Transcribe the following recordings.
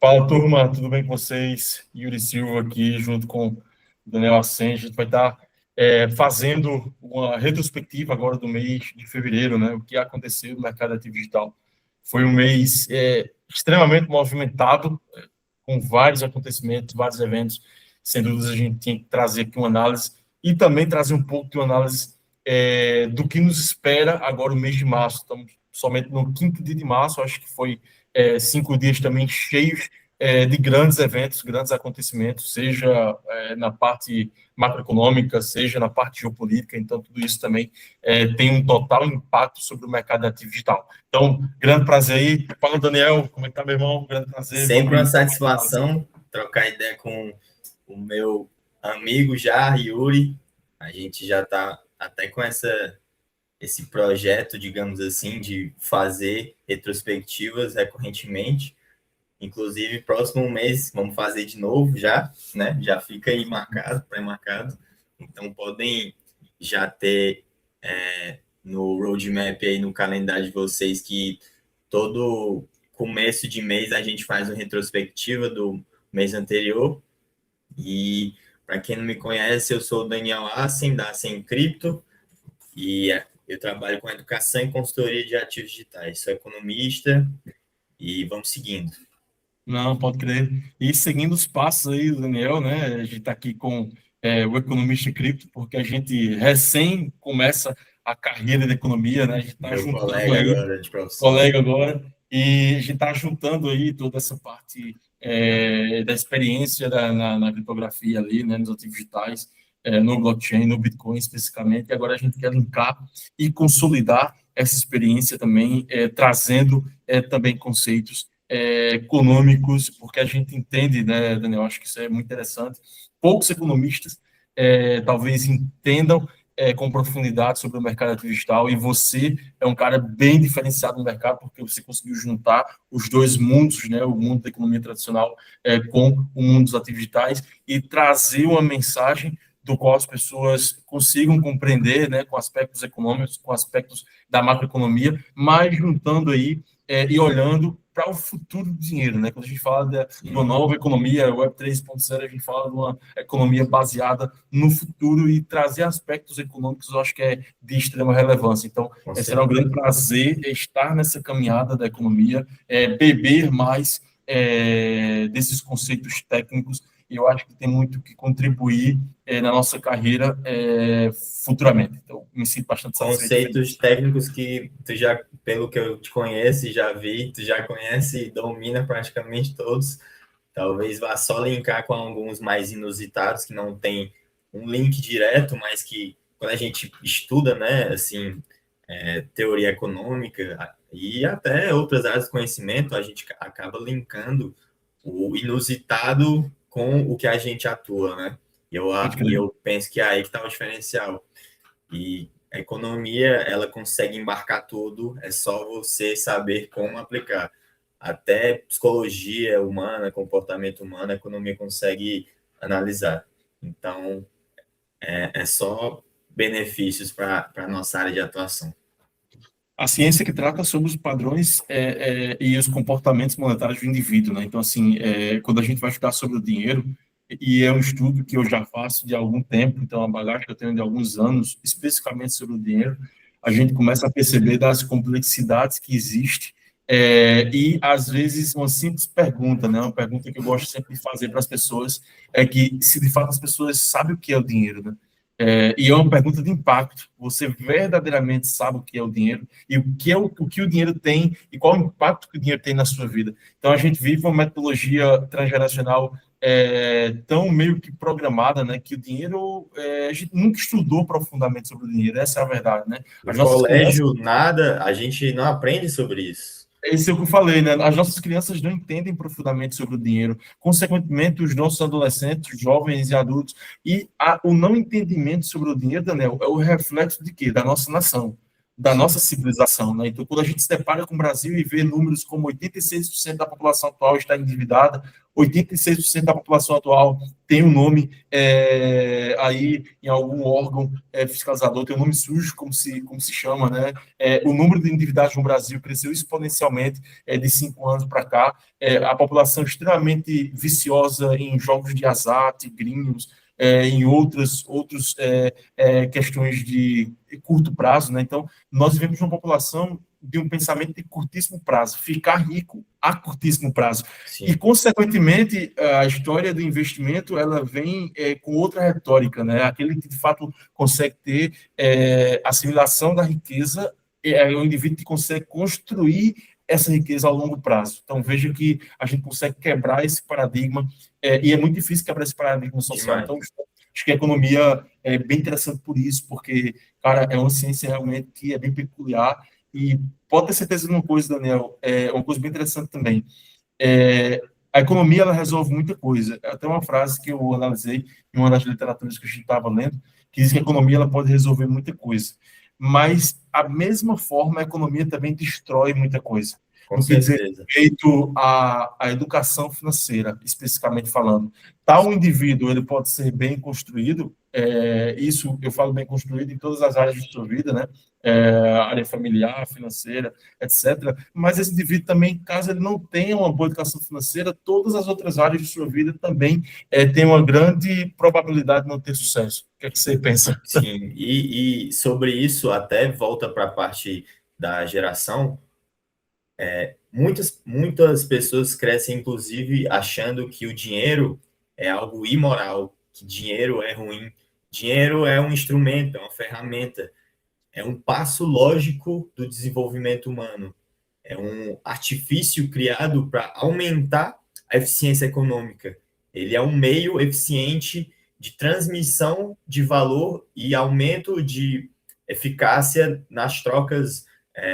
Fala, turma, tudo bem com vocês? Yuri Silva aqui, junto com o Daniel Ascend. A gente vai estar fazendo uma retrospectiva agora do mês de fevereiro, né? O que aconteceu no mercado ativo digital. Foi um mês extremamente movimentado, com vários acontecimentos, vários eventos. Sem dúvida, a gente tinha que trazer aqui uma análise e também trazer um pouco de uma análise do que nos espera agora o mês de março. Estamos somente no quinto dia de março, acho que foi 5 dias também cheios de grandes eventos, grandes acontecimentos, seja na parte macroeconômica, seja na parte geopolítica. Então, tudo isso também tem um total impacto sobre o mercado ativo digital. Então, grande prazer aí. Fala, Daniel, como é que tá, meu irmão? Grande prazer. Sempre uma Vamos. satisfação trocar ideia com o meu amigo já, Yuri. A gente já está até com esse projeto, digamos assim, de fazer retrospectivas recorrentemente. Inclusive, próximo mês vamos fazer de novo já, né? Já fica aí marcado, pré-marcado. Então, podem já ter no roadmap aí, no calendário de vocês, que todo começo de mês a gente faz uma retrospectiva do mês anterior. E para quem não me conhece, eu sou o Daniel Assen, da Assen Cripto, e eu trabalho com educação e consultoria de ativos digitais. Sou economista e vamos seguindo. Não, pode crer. E seguindo os passos aí do Daniel, né? A gente está aqui com o Economista Cripto, porque a gente recém começa a carreira de economia, né? A gente está Meu juntando colega aí, agora de profissão. colega agora, e a gente está juntando aí toda essa parte da experiência na criptografia ali, né? Nos ativos digitais, no blockchain, no Bitcoin especificamente, e agora a gente quer linkar e consolidar essa experiência também, trazendo também conceitos econômicos, porque a gente entende, né, Daniel, acho que isso é muito interessante. Poucos economistas talvez entendam com profundidade sobre o mercado digital, e você é um cara bem diferenciado no mercado, porque você conseguiu juntar os dois mundos, né, o mundo da economia tradicional com o mundo dos ativos digitais, e trazer uma mensagem do qual as pessoas consigam compreender, né, com aspectos econômicos, com aspectos da macroeconomia, mas juntando aí e olhando para o futuro do dinheiro, né? Quando a gente fala de uma nova economia, Web 3.0, a gente fala de uma economia baseada no futuro, e trazer aspectos econômicos, eu acho que é de extrema relevância. Então, será um grande prazer estar nessa caminhada da economia, beber mais desses conceitos técnicos, e eu acho que tem muito que contribuir na nossa carreira futuramente. Então, me sinto bastante satisfeito e Conceitos feliz. técnicos que tu já, pelo que eu te conheço e já vi, tu já conhece e domina praticamente todos. Talvez vá só linkar com alguns mais inusitados, que não tem um link direto, mas que quando a gente estuda, né, assim, teoria econômica e até outras áreas de conhecimento, a gente acaba linkando o inusitado com o que a gente atua, né? Pode E crer. eu penso que é aí que está o diferencial. E a economia, ela consegue embarcar tudo, é só você saber como aplicar. Até psicologia humana, comportamento humano, a economia consegue analisar. Então, é só benefícios para a nossa área de atuação. A ciência que trata sobre os padrões e os comportamentos monetários do indivíduo, né? Então, assim, quando a gente vai estudar sobre o dinheiro, e é um estudo que eu já faço de algum tempo, então, a bagagem que eu tenho de alguns anos, especificamente sobre o dinheiro, a gente começa a perceber das complexidades que existem, e, às vezes, uma simples pergunta, né? Uma pergunta que eu gosto sempre de fazer para as pessoas é que, se de fato as pessoas sabem o que é o dinheiro, né? E é uma pergunta de impacto. Você verdadeiramente sabe o que é o dinheiro e o que o dinheiro tem e qual o impacto que o dinheiro tem na sua vida. Então, a gente vive uma metodologia transgeracional tão meio que programada, né, que o dinheiro, a gente nunca estudou profundamente sobre o dinheiro, essa é a verdade, né? No As nossas crianças, colégio, nada, a gente não aprende sobre isso. esse é o que eu falei, né? As nossas crianças não entendem profundamente sobre o dinheiro. Consequentemente, os nossos adolescentes, jovens e adultos, e o não entendimento sobre o dinheiro, Daniel, é o reflexo de quê? Da nossa nação, da Sim. nossa civilização, né? Então, quando a gente se depara com o Brasil e vê números como 86% da população atual está endividada, 86% da população atual tem um nome aí em algum órgão fiscalizador, tem um nome sujo, como se chama, né? O número de endividados no Brasil cresceu exponencialmente de 5 anos para cá. A população extremamente viciosa em jogos de azar, tigrinhos, em outras questões de curto prazo, né? Então, nós vivemos uma população de um pensamento de curtíssimo prazo, ficar rico a curtíssimo prazo. Sim. E, consequentemente, a história do investimento, ela vem com outra retórica, né? Aquele que, de fato, consegue ter assimilação da riqueza, é o indivíduo que consegue construir essa riqueza ao longo prazo. Então, veja que a gente consegue quebrar esse paradigma, e é muito difícil quebrar esse paradigma social. Então, acho que a economia é bem interessante por isso, porque, cara, é uma ciência realmente que é bem peculiar, e pode ter certeza de uma coisa, Daniel, uma coisa bem interessante também. A economia, ela resolve muita coisa. Até uma frase que eu analisei em uma das literaturas que a gente estava lendo, que diz que a economia, ela pode resolver muita coisa. Mas, a mesma forma, a economia também destrói muita coisa. Com certeza. Respeito à educação financeira, especificamente falando. Tal indivíduo, ele pode ser bem construído, isso eu falo bem construído em todas as áreas de sua vida, né? Área familiar, financeira, etc. Mas esse indivíduo também, caso ele não tenha uma boa educação financeira, todas as outras áreas de sua vida também têm uma grande probabilidade de não ter sucesso. O que é que você pensa? Sim, e sobre isso, até volta para a parte da geração. Muitas pessoas crescem, inclusive, achando que o dinheiro é algo imoral, que dinheiro é ruim. Dinheiro é um instrumento, é uma ferramenta, é um passo lógico do desenvolvimento humano, é um artifício criado para aumentar a eficiência econômica. Ele é um meio eficiente de transmissão de valor e aumento de eficácia nas trocas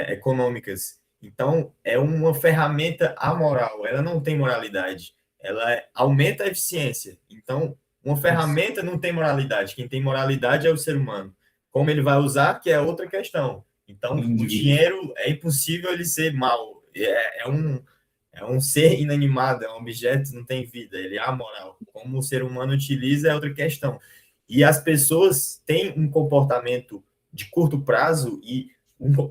econômicas. Então, é uma ferramenta amoral, ela não tem moralidade, ela aumenta a eficiência. Então, uma ferramenta não tem moralidade, quem tem moralidade é o ser humano. Como ele vai usar, que é outra questão. Então, o dinheiro, é impossível ele ser mau, é um ser inanimado, é um objeto, não tem vida, ele é amoral. Como o ser humano utiliza é outra questão. E as pessoas têm um comportamento de curto prazo e,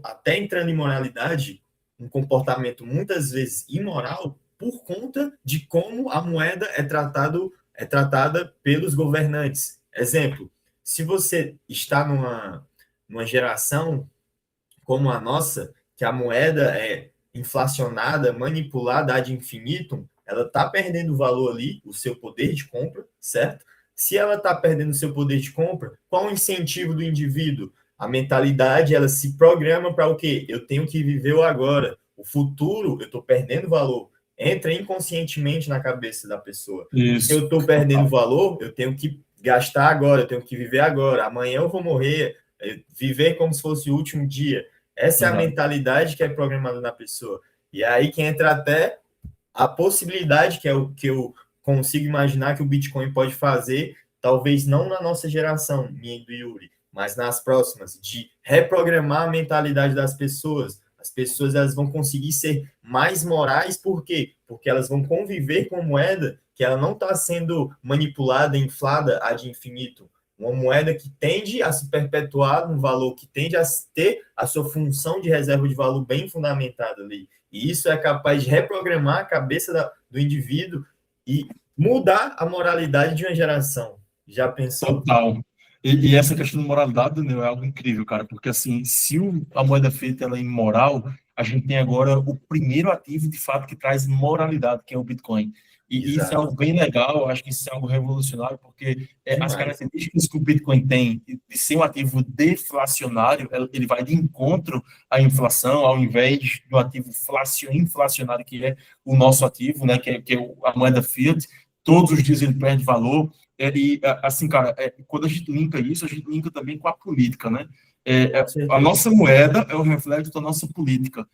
até entrando em moralidade, um comportamento muitas vezes imoral por conta de como a moeda é tratada pelos governantes. Exemplo, se você está numa geração como a nossa, que a moeda é inflacionada, manipulada ad infinitum, ela está perdendo valor ali, o seu poder de compra, certo? Se ela está perdendo o seu poder de compra, qual o incentivo do indivíduo? A mentalidade, ela se programa para o quê? Eu tenho que viver o agora. O futuro, eu estou perdendo valor. Entra inconscientemente na cabeça da pessoa. Isso. Se eu estou perdendo valor, eu tenho que gastar agora, eu tenho que viver agora. Amanhã eu vou morrer, viver como se fosse o último dia. Essa é a mentalidade que é programada na pessoa. E é aí que entra até a possibilidade, que é o que eu consigo imaginar que o Bitcoin pode fazer, talvez não na nossa geração, minha e do Yuri, mas nas próximas, de reprogramar a mentalidade das pessoas. As pessoas, elas vão conseguir ser mais morais, por quê? Porque elas vão conviver com a moeda que ela não está sendo manipulada, inflada ad infinitum. Uma moeda que tende a se perpetuar num valor, que tende a ter a sua função de reserva de valor bem fundamentada ali. E isso é capaz de reprogramar a cabeça do indivíduo e mudar a moralidade de uma geração. Já pensou? Total. E essa questão de moralidade, né, é algo incrível, cara, porque assim, se a moeda fiat ela é imoral, a gente tem agora o primeiro ativo, de fato, que traz moralidade, que é o Bitcoin. E isso é algo bem legal, eu acho que isso é algo revolucionário, porque as características que o Bitcoin tem de ser um ativo deflacionário, ele vai de encontro à inflação, ao invés de um ativo inflacionário, que é o nosso ativo, né, que é a moeda fiat. Todos os dias ele perde valor. E, assim, cara, quando a gente linka isso, a gente linka também com a política, né? A nossa moeda é o reflexo da nossa política.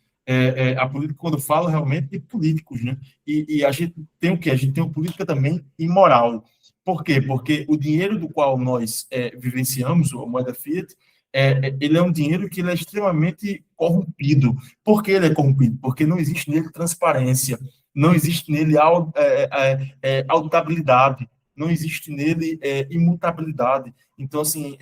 A política, quando fala realmente de políticos, né? E a gente tem o quê? A gente tem uma política também imoral. Por quê? Porque o dinheiro do qual nós vivenciamos, a moeda fiat, ele é um dinheiro que ele é extremamente corrompido. Por que ele é corrompido? Porque não existe nele transparência, não existe nele auditabilidade, não existe nele imutabilidade. Então, assim,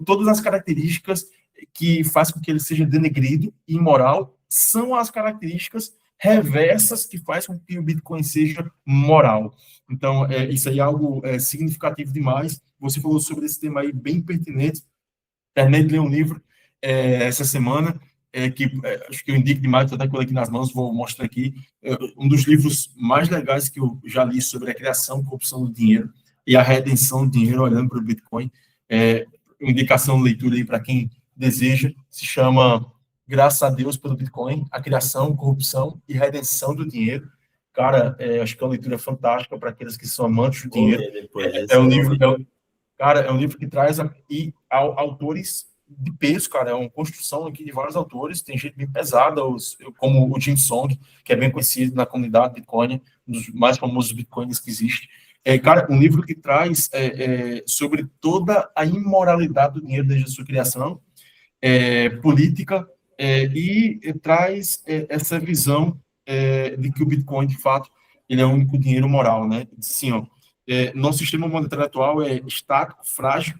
todas as características que faz com que ele seja denegrido e imoral são as características reversas que faz com que o Bitcoin seja moral. Então, isso aí é algo significativo demais. Você falou sobre esse tema aí bem pertinente. Terminei de ler um livro essa semana, acho que eu indico demais, estou até com ele aqui nas mãos, vou mostrar aqui. Um dos livros mais legais que eu já li sobre a criação e corrupção do dinheiro e a redenção do dinheiro, olhando para o Bitcoin. Indicação de leitura aí para quem deseja, se chama Graças a Deus pelo Bitcoin, a criação, corrupção e redenção do dinheiro. Cara, acho que é uma leitura fantástica para aqueles que são amantes do dinheiro. É um livro, cara, é um livro que traz autores de peso, cara, é uma construção aqui de vários autores, tem gente bem pesada, como o Jim Song, que é bem conhecido na comunidade Bitcoin, um dos mais famosos Bitcoins que existe. Cara, um livro que traz sobre toda a imoralidade do dinheiro desde a sua criação, política, e traz essa visão de que o Bitcoin, de fato, ele é o único dinheiro moral, né? Sim, ó, nosso sistema monetário atual é estático, frágil,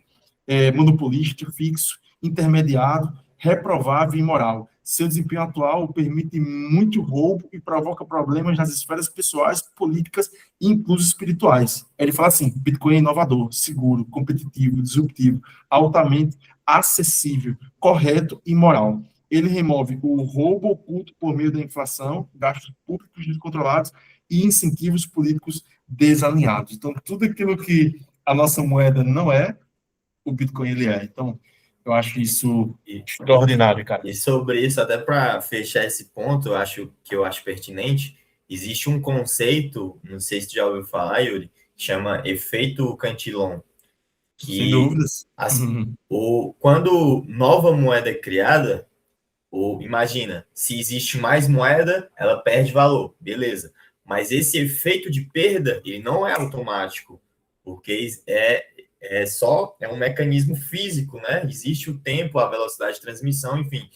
monopolístico, fixo, intermediário, reprovável e imoral. Seu desempenho atual permite muito roubo e provoca problemas nas esferas pessoais, políticas e incluso espirituais. Ele fala assim: Bitcoin é inovador, seguro, competitivo, disruptivo, altamente acessível, correto e moral. Ele remove o roubo oculto por meio da inflação, gastos públicos descontrolados e incentivos políticos desalinhados. Então, tudo aquilo que a nossa moeda não é, o Bitcoin ele é. Então, eu acho isso extraordinário, cara. E sobre isso, até para fechar esse ponto, eu acho pertinente, existe um conceito, não sei se tu já ouviu falar, Yuri, que chama efeito Cantillon. Sem dúvidas. Quando nova moeda é criada, imagina, se existe mais moeda, ela perde valor, beleza. Mas esse efeito de perda, ele não é automático, porque é um mecanismo físico, né? Existe o tempo, a velocidade de transmissão, enfim.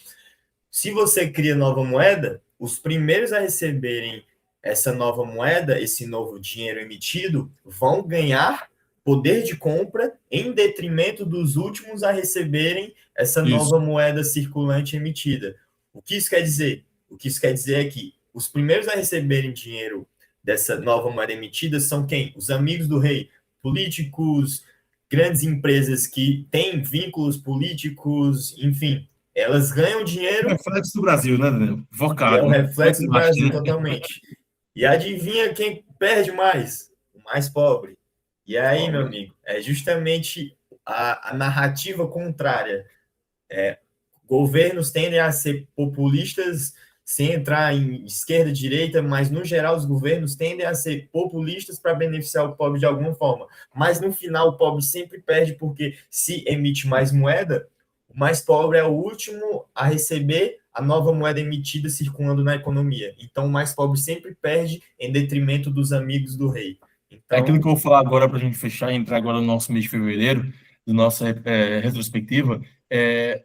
Se você cria nova moeda, os primeiros a receberem essa nova moeda, esse novo dinheiro emitido, vão ganhar poder de compra em detrimento dos últimos a receberem essa nova moeda circulante emitida. O que isso quer dizer? O que isso quer dizer é que os primeiros a receberem dinheiro dessa nova moeda emitida são quem? Os amigos do rei, políticos, grandes empresas que têm vínculos políticos, enfim, elas ganham dinheiro. É o reflexo do Brasil, né, Daniel? Vocado, é o reflexo do Brasil, totalmente. E adivinha quem perde mais? O mais pobre. E aí, meu amigo, é justamente a narrativa contrária. Governos tendem a ser populistas sem entrar em esquerda e direita, mas, no geral, os governos tendem a ser populistas para beneficiar o pobre de alguma forma. Mas, no final, o pobre sempre perde, porque se emite mais moeda, o mais pobre é o último a receber a nova moeda emitida circulando na economia. Então, o mais pobre sempre perde em detrimento dos amigos do rei. Então, aquilo que eu vou falar agora para a gente fechar e entrar agora no nosso mês de fevereiro, de nossa retrospectiva,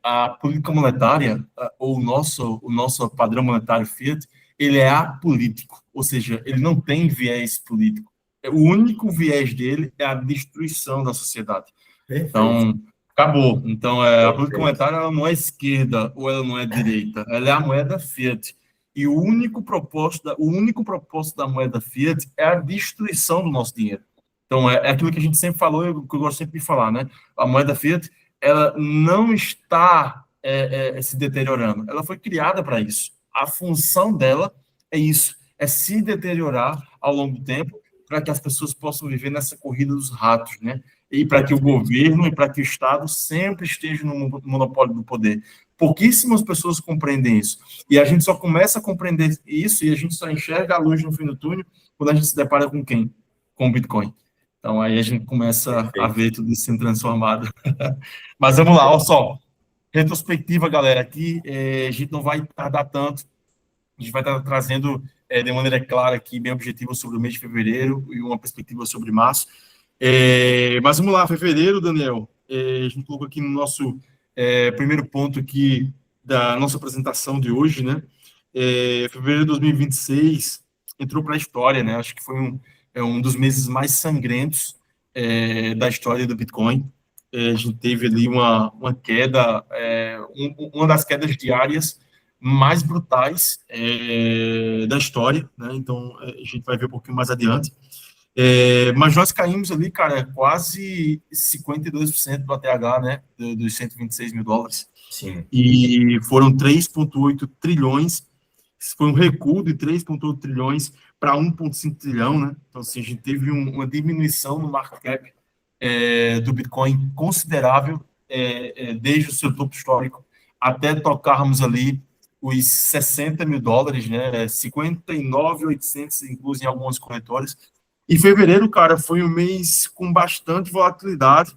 a política monetária, ou o nosso padrão monetário Fiat, ele é apolítico, ou seja, ele não tem viés político. O único viés dele é a destruição da sociedade. perfeito. Então, acabou. Então, a política monetária ela não é esquerda ou ela não é direita, ela é a moeda Fiat. E o único propósito da moeda Fiat é a destruição do nosso dinheiro. Então, é aquilo que a gente sempre falou, que eu gosto sempre de falar, né? A moeda Fiat, ela não está se deteriorando. Ela foi criada para isso. A função dela é isso, é se deteriorar ao longo do tempo para que as pessoas possam viver nessa corrida dos ratos, né? E para que o governo e para que o Estado sempre estejam no monopólio do poder. Pouquíssimas pessoas compreendem isso. E a gente só começa a compreender isso e a gente só enxerga a luz no fim do túnel quando a gente se depara com quem? Com o Bitcoin. Então, aí a gente começa a ver tudo isso sendo transformado. Mas vamos lá, olha só. Retrospectiva, galera. Aqui a gente não vai tardar tanto. A gente vai estar trazendo de maneira clara aqui, bem objetiva, sobre o mês de fevereiro e uma perspectiva sobre março. Mas vamos lá, fevereiro, Daniel. A gente colocou aqui no nosso Primeiro ponto aqui da nossa apresentação de hoje, né? Fevereiro de 2026 entrou para a história, né? Acho que foi um dos meses mais sangrentos da história do Bitcoin. A gente teve ali uma queda, uma das quedas diárias mais brutais da história, né? Então, a gente vai ver um pouquinho mais adiante. Mas nós caímos ali, cara, quase 52% do ATH, né? Dos 126 mil dólares. Sim. E foram 3,8 trilhões. Foi um recuo de 3,8 trilhões para 1,5 trilhão, né? Então, assim, a gente teve uma diminuição no market cap do Bitcoin considerável desde o seu topo histórico até tocarmos ali os 60 mil dólares, né? 59.800, inclusive em algumas corretoras. E fevereiro, cara, foi um mês com bastante volatilidade.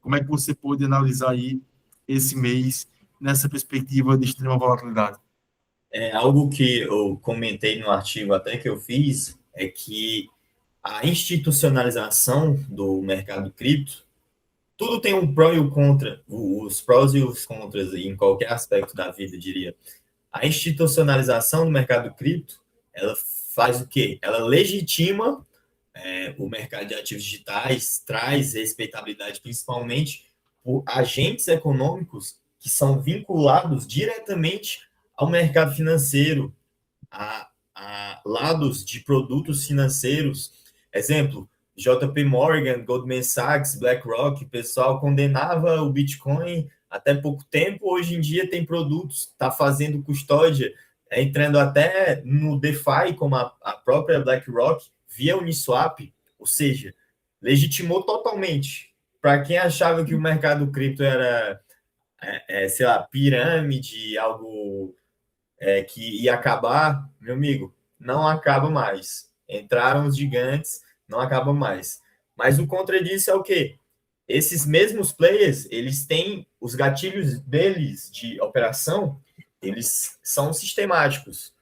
Como é que você pode analisar aí esse mês nessa perspectiva de extrema volatilidade? Algo que eu comentei no artigo até que eu fiz é que a institucionalização do mercado cripto, tudo tem um pró e um contra, os prós e os contras em qualquer aspecto da vida, eu diria. A institucionalização do mercado cripto, ela faz o quê? Ela legitima o mercado de ativos digitais, traz respeitabilidade principalmente por agentes econômicos que são vinculados diretamente ao mercado financeiro, a lados de produtos financeiros. Exemplo, JP Morgan, Goldman Sachs, BlackRock, o pessoal condenava o Bitcoin até pouco tempo, hoje em dia tem produtos, está fazendo custódia, entrando até no DeFi, como a própria BlackRock, via Uniswap, ou seja, legitimou totalmente. Para quem achava que o mercado cripto era, sei lá, pirâmide, algo que ia acabar, meu amigo, não acaba mais. Entraram os gigantes, não acaba mais. Mas o contra disso é o quê? Esses mesmos players, eles têm os gatilhos deles de operação, eles são sistemáticos.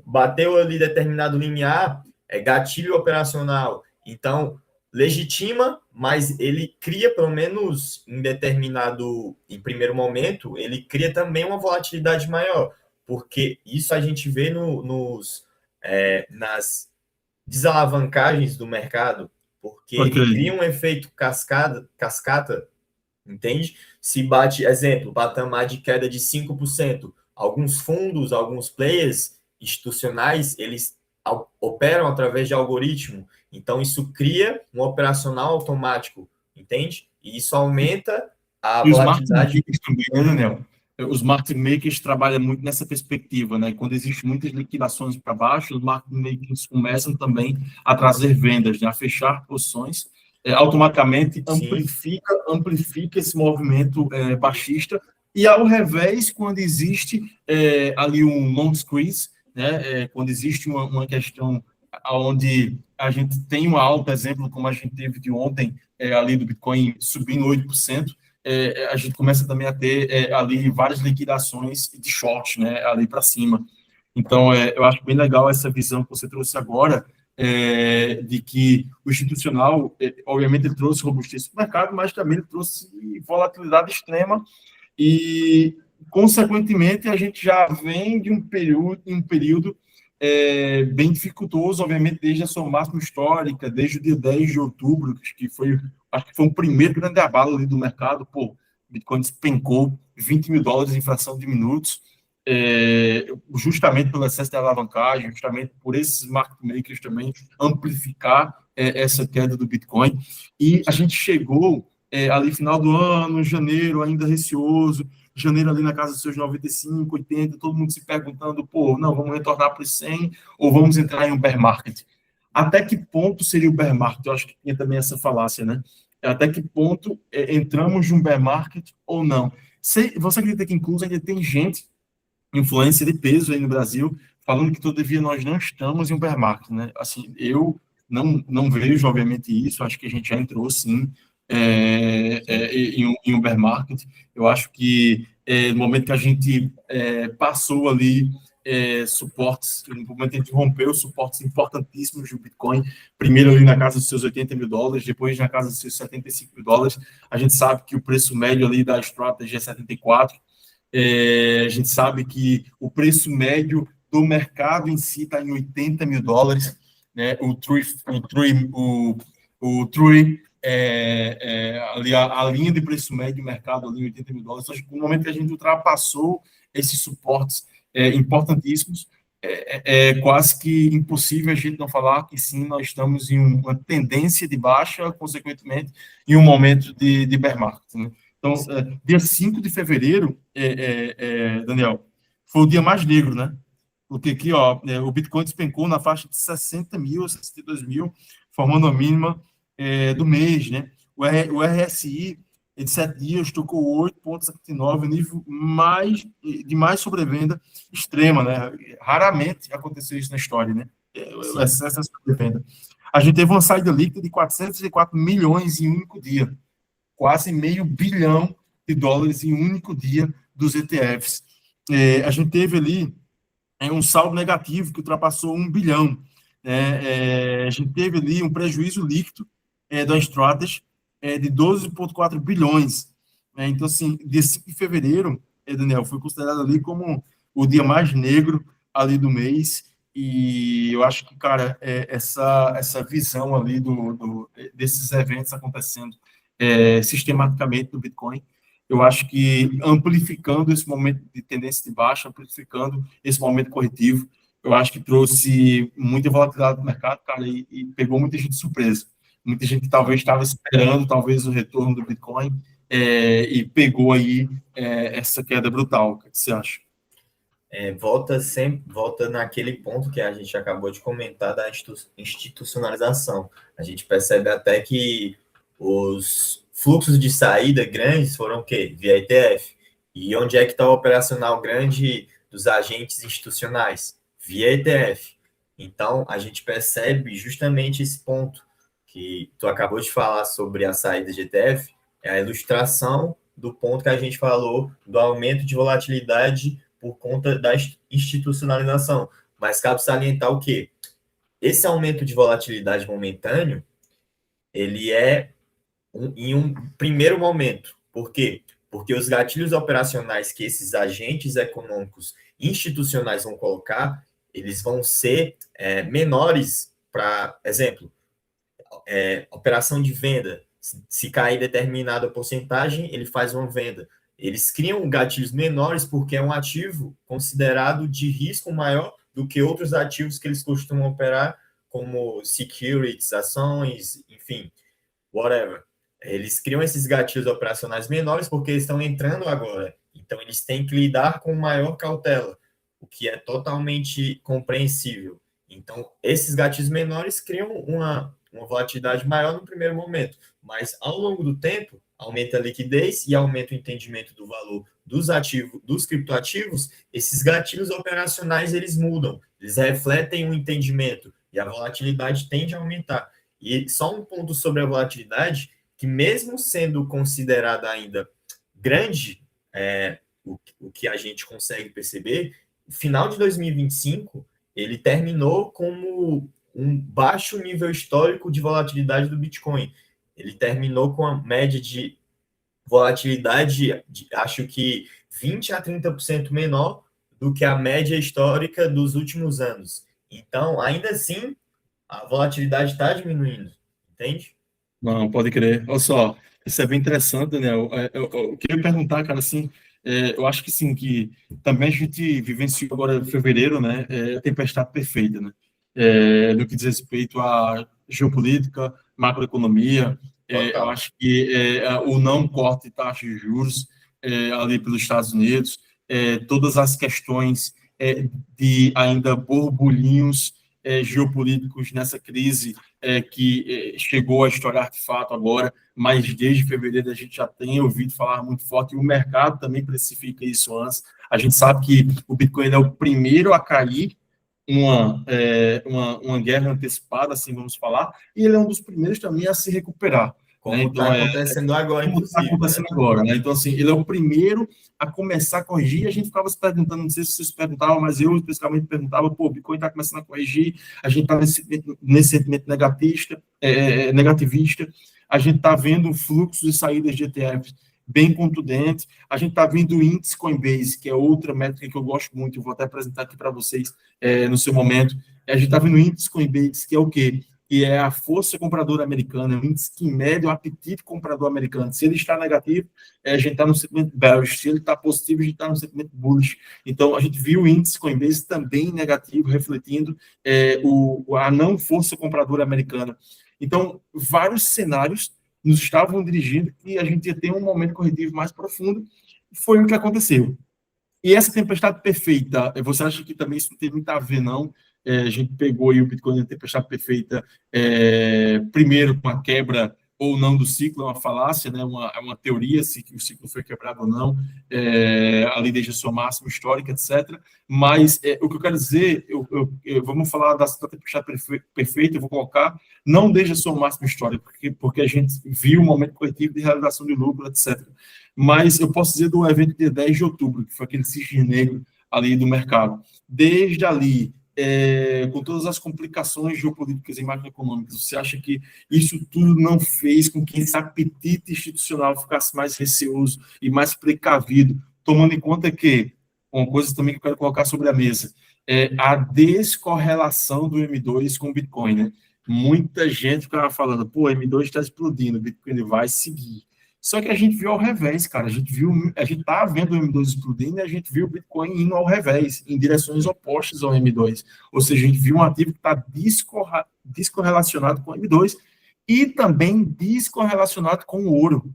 Bateu ali determinado limiar, gatilho operacional. Então, legitima, mas ele cria, pelo menos em primeiro momento, ele cria também uma volatilidade maior, porque isso a gente vê nas desalavancagens do mercado, porque ele cria um efeito cascata, entende? Se bate, exemplo, patamar de queda de 5%, alguns fundos, alguns players institucionais, eles operam através de algoritmo, então isso cria um operacional automático, entende? E isso aumenta a volatilidade. Também, né, Daniel? Os market makers trabalham muito nessa perspectiva, né? Quando existem muitas liquidações para baixo, os market makers começam também a trazer vendas, né? A fechar posições, automaticamente amplifica esse movimento baixista. E ao revés, quando existe ali um long squeeze, né? Quando existe uma questão onde a gente tem uma alta, exemplo, como a gente teve de ontem, ali do Bitcoin subindo 8%, a gente começa também a ter ali várias liquidações de short, né, ali para cima. Então, eu acho bem legal essa visão que você trouxe agora, de que o institucional, obviamente, ele trouxe robustez para o mercado, mas também ele trouxe volatilidade extrema e, consequentemente, a gente já vem de um período bem dificultoso, obviamente, desde a sua máxima histórica, desde o dia 10 de outubro, acho que foi o primeiro grande abalo ali do mercado. Pô, Bitcoin despencou 20 mil dólares em fração de minutos, justamente pelo excesso de alavancagem, justamente por esses market makers também amplificar essa queda do Bitcoin. E a gente chegou ali final do ano, janeiro, ainda receoso, janeiro ali na casa dos seus 95, 80, todo mundo se perguntando, pô, não, vamos retornar para os 100 ou vamos entrar em um bear market? Até que ponto seria o bear market? Eu acho que tinha também essa falácia, né? Até que ponto entramos num bear market ou não? Você acredita que, inclusive, ainda tem gente, influência de peso aí no Brasil, falando que, todavia, nós não estamos em um bear market, né? Assim, eu não vejo, obviamente, isso, acho que a gente já entrou, sim, em um bear market. Eu acho que no momento que a gente passou ali suportes, no momento que a gente rompeu suportes importantíssimos do Bitcoin, primeiro ali na casa dos seus $80.000, depois na casa dos seus $75.000, a gente sabe que o preço médio ali da Strategy é 74, a gente sabe que o preço médio do mercado em si está em $80.000, né? O Tree ali a linha de preço médio do mercado ali em $80.000, então, no momento que a gente ultrapassou esses suportes importantíssimos, é quase que impossível a gente não falar que sim, nós estamos em uma tendência de baixa, consequentemente, em um momento de bear market, né? Então, dia 5 de fevereiro, Daniel, foi o dia mais negro, né? Porque aqui, ó, o Bitcoin despencou na faixa de 60 mil, 62 mil, formando a mínima do mês, né? O RSI, de 7 dias, tocou 8,79, nível de mais sobrevenda extrema, né? Raramente aconteceu isso na história, né? O excesso de sobrevenda. A gente teve uma saída líquida de 404 milhões em um único dia, quase $500 bilhão em um único dia dos ETFs. A gente teve ali um saldo negativo que ultrapassou 1 bilhão. A gente teve ali um prejuízo líquido da Strategy de 12,4 bilhões. Então, assim, dia 5 de fevereiro, Daniel, foi considerado ali como o dia mais negro ali do mês, e eu acho que, cara, essa visão ali desses eventos acontecendo sistematicamente no Bitcoin, eu acho que amplificando esse momento de tendência de baixa, amplificando esse momento corretivo, eu acho que trouxe muita volatilidade no mercado, cara, e pegou muita gente de surpresa. Muita gente talvez estava esperando, talvez, o retorno do Bitcoin, e pegou aí essa queda brutal. O que você acha? Volta naquele ponto que a gente acabou de comentar da institucionalização. A gente percebe até que os fluxos de saída grandes foram o quê? Via ETF. E onde é que está o operacional grande dos agentes institucionais? Via ETF. Então, a gente percebe justamente esse ponto que tu acabou de falar sobre a saída de ETF, é a ilustração do ponto que a gente falou do aumento de volatilidade por conta da institucionalização. Mas cabe salientar o quê? Esse aumento de volatilidade momentâneo, ele é em um primeiro momento. Por quê? Porque os gatilhos operacionais que esses agentes econômicos institucionais vão colocar, eles vão ser menores para, exemplo, operação de venda. Se cair determinada porcentagem, ele faz uma venda. Eles criam gatilhos menores porque é um ativo considerado de risco maior do que outros ativos que eles costumam operar, como securities, ações, enfim, whatever. Eles criam esses gatilhos operacionais menores porque eles estão entrando agora. Então, eles têm que lidar com maior cautela, o que é totalmente compreensível. Então, esses gatilhos menores criam uma volatilidade maior no primeiro momento, mas ao longo do tempo, aumenta a liquidez e aumenta o entendimento do valor dos ativos, dos criptoativos, esses gatilhos operacionais, eles mudam, eles refletem o entendimento e a volatilidade tende a aumentar. E só um ponto sobre a volatilidade, que mesmo sendo considerada ainda grande, o que a gente consegue perceber, no final de 2025, ele terminou como um baixo nível histórico de volatilidade do Bitcoin. Ele terminou com a média de volatilidade, acho que 20% a 30% menor do que a média histórica dos últimos anos. Então, ainda assim, a volatilidade está diminuindo, entende? Não, pode crer. Olha só, isso é bem interessante, Daniel. Eu queria perguntar, cara, assim, eu acho que sim, que também a gente vivenciou agora em fevereiro, né, a tempestade perfeita, né, no que diz respeito à geopolítica, macroeconomia. Eu acho que o não corte de taxa de juros ali pelos Estados Unidos, todas as questões de ainda borbulhinhos geopolíticos nessa crise que chegou a estourar de fato agora, mas desde fevereiro a gente já tem ouvido falar muito forte, e o mercado também precifica isso antes. A gente sabe que o Bitcoin é o primeiro a cair uma guerra antecipada, assim vamos falar, e ele é um dos primeiros também a se recuperar. Como Então, está acontecendo agora, como está inclusive. acontecendo agora, né? Então, assim, ele é o primeiro a começar a corrigir. A gente ficava se perguntando, não sei se vocês perguntavam, mas eu especificamente perguntava, pô, o Bitcoin está começando a corrigir, a gente está nesse sentimento negativista, a gente está vendo um fluxo de saídas de ETFs bem contundente, a gente está vendo o índice Coinbase, que é outra métrica que eu gosto muito, eu vou até apresentar aqui para vocês no seu momento. A gente está vendo o índice Coinbase, que é o quê? Que é a força compradora americana, o índice que mede o apetite comprador americano. Se ele está negativo, a gente está no sentimento bearish. Se ele está positivo, a gente está no sentimento bullish. Então, a gente viu o índice Coinbase também negativo, refletindo a não força compradora americana. Então, vários cenários nos estavam dirigindo que a gente ia ter um momento corretivo mais profundo. Foi o que aconteceu. E essa tempestade perfeita, você acha que também isso não tem muito a ver, não? A gente pegou aí o Bitcoin na tempestade perfeita, primeiro com a quebra ou não do ciclo, é uma falácia, né? É uma teoria se o ciclo foi quebrado ou não, ali desde a sua máxima histórica, etc. Mas o que eu quero dizer, vamos falar da tempestade perfeita, eu vou colocar, não desde a sua máxima histórica, porque a gente viu um momento coletivo de realização de lucro, etc. Mas eu posso dizer do evento de 10 de outubro, que foi aquele cisne negro ali do mercado. Desde ali, com todas as complicações geopolíticas e macroeconômicas, você acha que isso tudo não fez com que esse apetite institucional ficasse mais receoso e mais precavido, tomando em conta que, uma coisa também que eu quero colocar sobre a mesa, a descorrelação do M2 com o Bitcoin, né? Muita gente ficava falando, pô, o M2 está explodindo, o Bitcoin vai seguir. Só que a gente viu ao revés, cara. A gente tá vendo o M2 explodindo e a gente viu o Bitcoin indo ao revés, em direções opostas ao M2. Ou seja, a gente viu um ativo que está descorrelacionado com o M2 e também descorrelacionado com o ouro.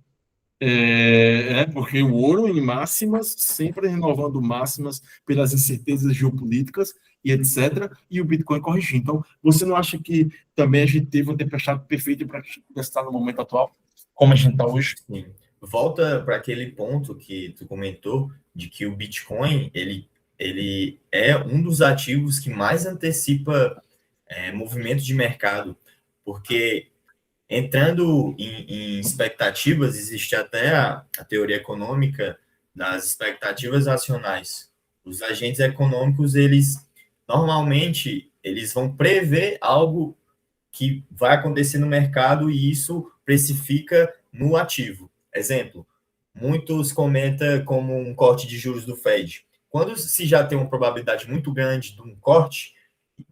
Porque o ouro em máximas, sempre renovando máximas pelas incertezas geopolíticas e etc., e o Bitcoin corrigindo. Então, você não acha que também a gente teve um tempestade perfeito para estar no momento atual, como a gente está hoje? Sim. Volta para aquele ponto que tu comentou, de que o Bitcoin, ele é um dos ativos que mais antecipa movimento de mercado, porque entrando em expectativas, existe até a teoria econômica das expectativas racionais. Os agentes econômicos, normalmente, eles vão prever algo que vai acontecer no mercado e isso precifica no ativo. Exemplo, muitos comentam como um corte de juros do Fed. Quando se já tem uma probabilidade muito grande de um corte,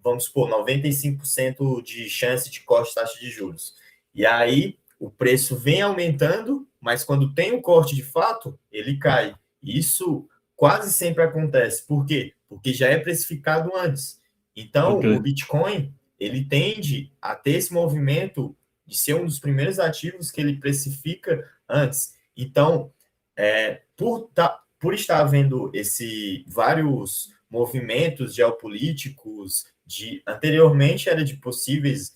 vamos supor, 95% de chance de corte de taxa de juros. E aí o preço vem aumentando, mas quando tem um corte de fato, ele cai. Isso quase sempre acontece. Por quê? Porque já é precificado antes. Então, o Bitcoin, ele tende a ter esse movimento de ser um dos primeiros ativos que ele precifica antes. Então, por estar havendo vários movimentos geopolíticos, anteriormente era de possíveis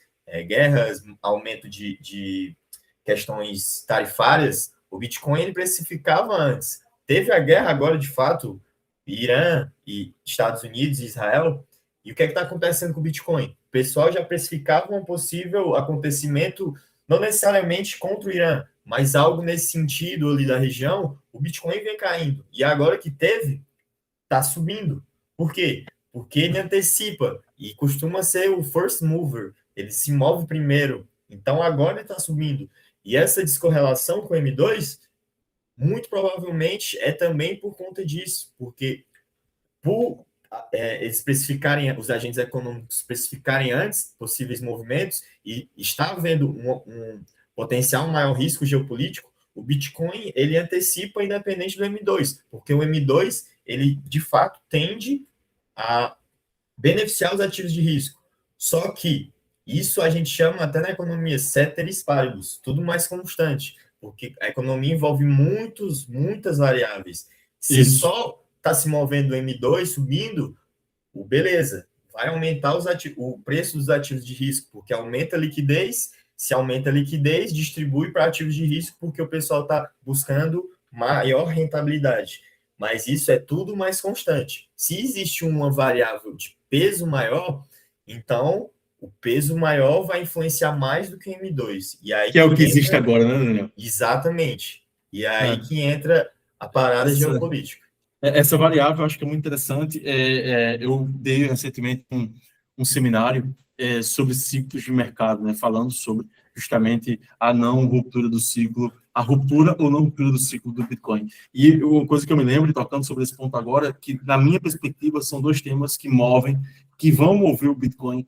guerras, aumento de questões tarifárias, o Bitcoin ele precificava antes. Teve a guerra agora, de fato, Irã e Estados Unidos e Israel, e o que está acontecendo com o Bitcoin? O pessoal já precificava um possível acontecimento, não necessariamente contra o Irã, mas algo nesse sentido ali da região, o Bitcoin vem caindo. E agora que teve, está subindo. Por quê? Porque ele antecipa e costuma ser o first mover. Ele se move primeiro. Então agora ele está subindo. E essa descorrelação com o M2, muito provavelmente é também por conta disso. Porque por eles especificarem, os agentes econômicos especificarem antes possíveis movimentos e está havendo um potencial maior risco geopolítico, o Bitcoin ele antecipa independente do M2, porque o M2 ele de fato tende a beneficiar os ativos de risco. Só que isso a gente chama até na economia ceteris paribus, tudo mais constante, porque a economia envolve muitas variáveis. Se isso. Só está se movendo o M2 subindo, beleza, vai aumentar o preço dos ativos de risco, porque aumenta a liquidez. Se aumenta a liquidez, distribui para ativos de risco, porque o pessoal está buscando maior rentabilidade. Mas isso é tudo mais constante. Se existe uma variável de peso maior, então o peso maior vai influenciar mais do que o M2. E aí que é o que existe agora, né, Daniel? Exatamente. E aí que entra a parada geopolítica. Essa variável eu acho que é muito interessante. Eu dei recentemente um seminário sobre ciclos de mercado, né, falando sobre justamente a não ruptura do ciclo, a ruptura ou não ruptura do ciclo do Bitcoin. E uma coisa que eu me lembro, tocando sobre esse ponto agora, que na minha perspectiva são dois temas que vão mover o Bitcoin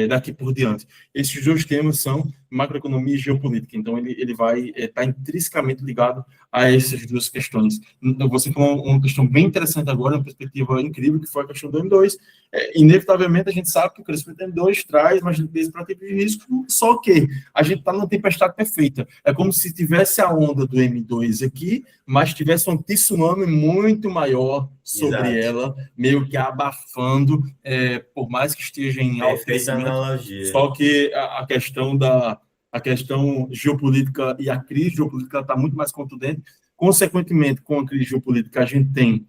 daqui por diante. Esses dois temas são macroeconomia e geopolítica, então ele vai estar intrinsecamente ligado a essas duas questões. Então, você falou uma questão bem interessante agora, uma perspectiva incrível, que foi a questão do M2. Inevitavelmente, a gente sabe que o crescimento do M2 traz mais liquidez para tipo de risco, só que a gente está numa tempestade perfeita. É como se tivesse a onda do M2 aqui, mas tivesse um tsunami muito maior sobre ela, meio que abafando, por mais que esteja em alto crescimento. Só que a questão geopolítica e a crise geopolítica está muito mais contundente. Consequentemente, com a crise geopolítica, a gente tem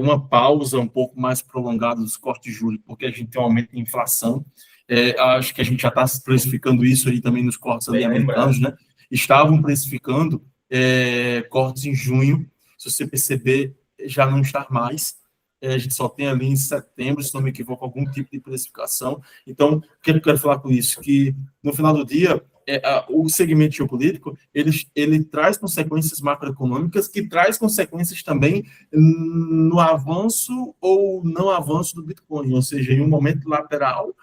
uma pausa um pouco mais prolongada dos cortes de juros, porque a gente tem um aumento de inflação. Acho que a gente já está precificando isso aí também nos cortes ali americanos, né? Estavam precificando cortes em junho, se você perceber, já não está mais. A gente só tem ali em setembro, se não me equivoco, algum tipo de precificação. Então, o que eu quero falar com isso? Que, no final do dia, o segmento geopolítico, ele traz consequências macroeconômicas que traz consequências também no avanço ou não avanço do Bitcoin, ou seja, em um momento lateral,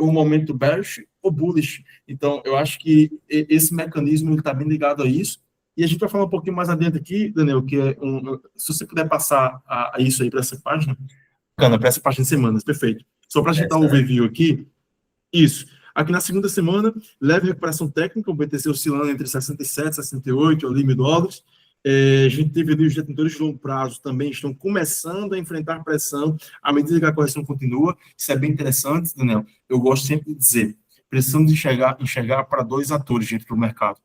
um momento bearish ou bullish. Então, eu acho que esse mecanismo está bem ligado a isso. E a gente vai falar um pouquinho mais adiante aqui, Daniel, que se você puder passar a isso aí para essa página, para essa página de semanas, perfeito. Só para a gente dar um overview aqui, isso. Aqui na segunda semana, leve recuperação técnica, o BTC oscilando entre 67 e 68, ali $1.000. A gente teve ali os detentores de longo prazo também estão começando a enfrentar pressão à medida que a correção continua. Isso é bem interessante, Daniel. Eu gosto sempre de dizer, precisamos enxergar para dois atores dentro do mercado.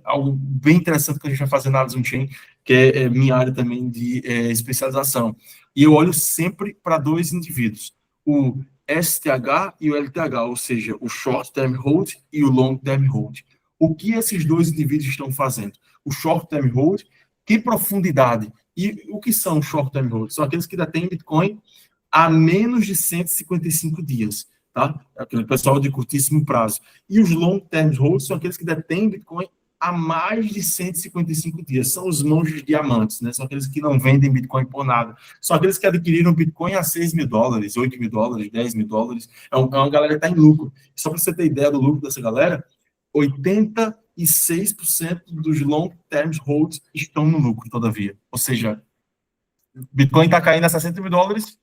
Algo bem interessante que a gente vai fazer na análise on-chain, que é minha área também de especialização. E eu olho sempre para dois indivíduos, o STH e o LTH, ou seja, o Short Term Hold e o Long Term Hold. O que esses dois indivíduos estão fazendo? O Short Term Hold, que profundidade? E o que são Short Term Hold? São aqueles que detêm Bitcoin há menos de 155 dias. Tá? Aquele pessoal de curtíssimo prazo. E os long term holds são aqueles que detêm Bitcoin há mais de 155 dias. São os monges diamantes, né? São aqueles que não vendem Bitcoin por nada. São aqueles que adquiriram Bitcoin a $6.000, $8.000, $10.000. É uma galera que está em lucro. Só para você ter ideia do lucro dessa galera, 86% dos long term holds estão no lucro, todavia. Ou seja, Bitcoin está caindo a $60.000,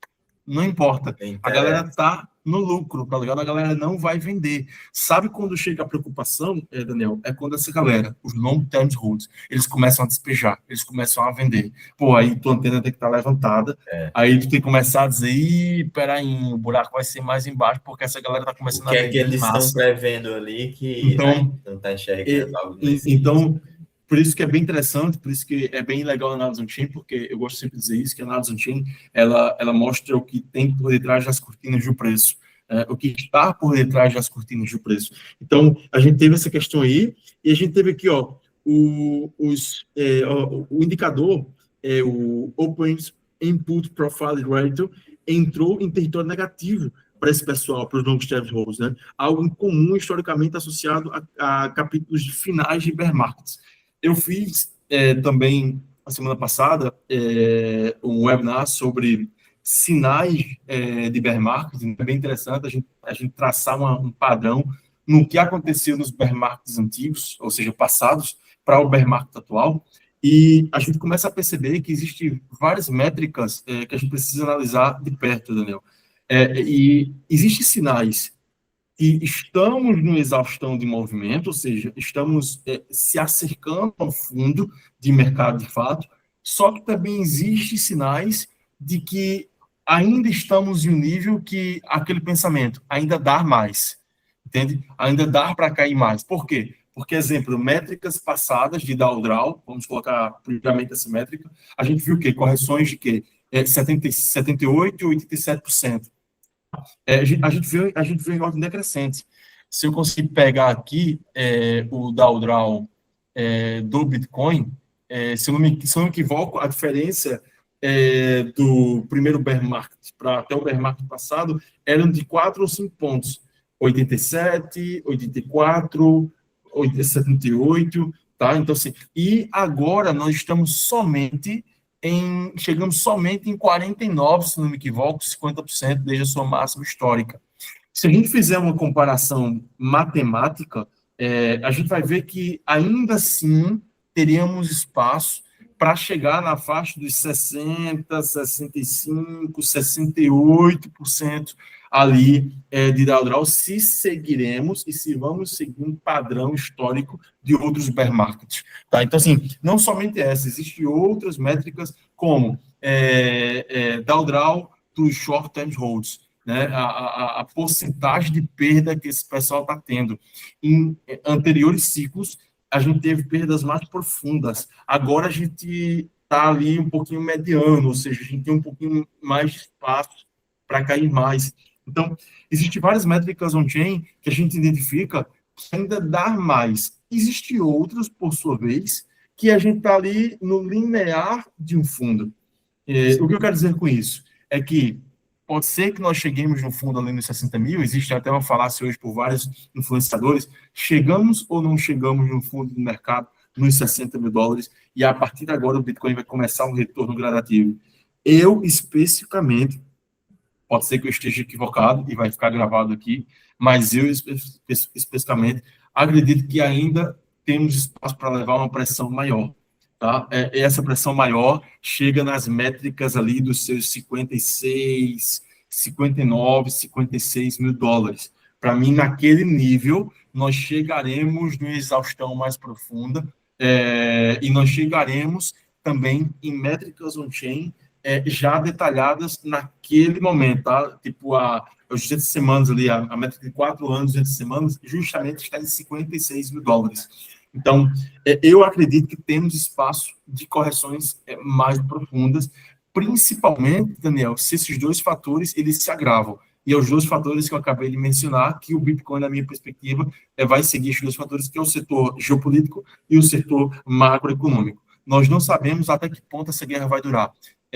não importa. A galera está no lucro, tá ligado? A galera não vai vender. Sabe quando chega a preocupação, Daniel? É quando essa galera, os long-term holds, eles começam a despejar, eles começam a vender. Pô, aí tua antena tem que estar levantada, aí tu tem que começar a dizer, peraí, o buraco vai ser mais embaixo, porque essa galera tá começando a vender. O que é que eles estão prevendo ali que não tá enxergando algo nesse então, por isso que é bem interessante, por isso que é bem legal a análise on-chain, porque eu gosto sempre de dizer isso, que a análise on-chain, ela mostra o que tem por detrás das cortinas do preço, o que está por detrás das cortinas do preço. Então, a gente teve essa questão aí, e a gente teve aqui, ó, o indicador, o Open Input Profile Ratio, entrou em território negativo para esse pessoal, para os long term holds, né? Algo incomum, historicamente, associado a capítulos de finais de bear markets. Eu fiz também, a semana passada, um webinar sobre sinais de bear markets. É bem interessante a gente traçar um padrão no que aconteceu nos bear markets antigos, ou seja, passados, para o bear market atual. E a gente começa a perceber que existem várias métricas que a gente precisa analisar de perto, Daniel. E existem sinais que estamos numa exaustão de movimento, ou seja, estamos se acercando ao fundo de mercado de fato, só que também existem sinais de que ainda estamos em um nível que aquele pensamento ainda dá mais, entende? Ainda dá para cair mais. Por quê? Porque, exemplo, métricas passadas de Dow Draw, vamos colocar primeiramente essa métrica, a gente viu o quê? Correções de quê? 78% e 87%. A gente vê em ordem decrescente. Se eu conseguir pegar aqui o drawdown do Bitcoin, se eu não me equivoco, a diferença do primeiro bear market para até o bear market passado eram de 4 ou 5 pontos. 87, 84, 78, tá? Então, assim, e agora nós chegamos somente em 49, se não me equivoco, 50% desde a sua máxima histórica. Se a gente fizer uma comparação matemática, a gente vai ver que ainda assim teríamos espaço para chegar na faixa dos 60, 65, 68% ali de drawdown, se seguiremos e se vamos seguir um padrão histórico de outros bear markets. Tá? Então, assim, não somente essa, existem outras métricas como drawdown dos short-term holds, né, a porcentagem de perda que esse pessoal está tendo. Em anteriores ciclos, a gente teve perdas mais profundas. Agora a gente está ali um pouquinho mediano, ou seja, a gente tem um pouquinho mais de espaço para cair mais. Então, existem várias métricas on-chain que a gente identifica que ainda dá mais. Existem outras, por sua vez, que a gente está ali no linear de um fundo. O que eu quero dizer com isso? É que pode ser que nós cheguemos no fundo ali nos 60 mil, existe até uma falácia hoje por vários influenciadores, chegamos ou não chegamos no fundo do mercado nos 60 mil dólares, e a partir de agora o Bitcoin vai começar um retorno gradativo. Eu, especificamente, pode ser que eu esteja equivocado e vai ficar gravado aqui, mas eu, especificamente, acredito que ainda temos espaço para levar uma pressão maior. Tá? Essa pressão maior chega nas métricas ali dos seus 56, 59, 56 mil dólares. Para mim, naquele nível, nós chegaremos numa exaustão mais profunda e nós chegaremos também em métricas on-chain já detalhadas naquele momento, tá? Tipo, os 200 semanas ali, a métrica de 4 anos, 200 semanas, justamente está em 56 mil dólares. Então, eu acredito que temos espaço de correções mais profundas, principalmente, Daniel, se esses dois fatores, eles se agravam. E os dois fatores que eu acabei de mencionar, que o Bitcoin, na minha perspectiva, vai seguir esses dois fatores, que é o setor geopolítico e o setor macroeconômico. Nós não sabemos até que ponto essa guerra vai durar.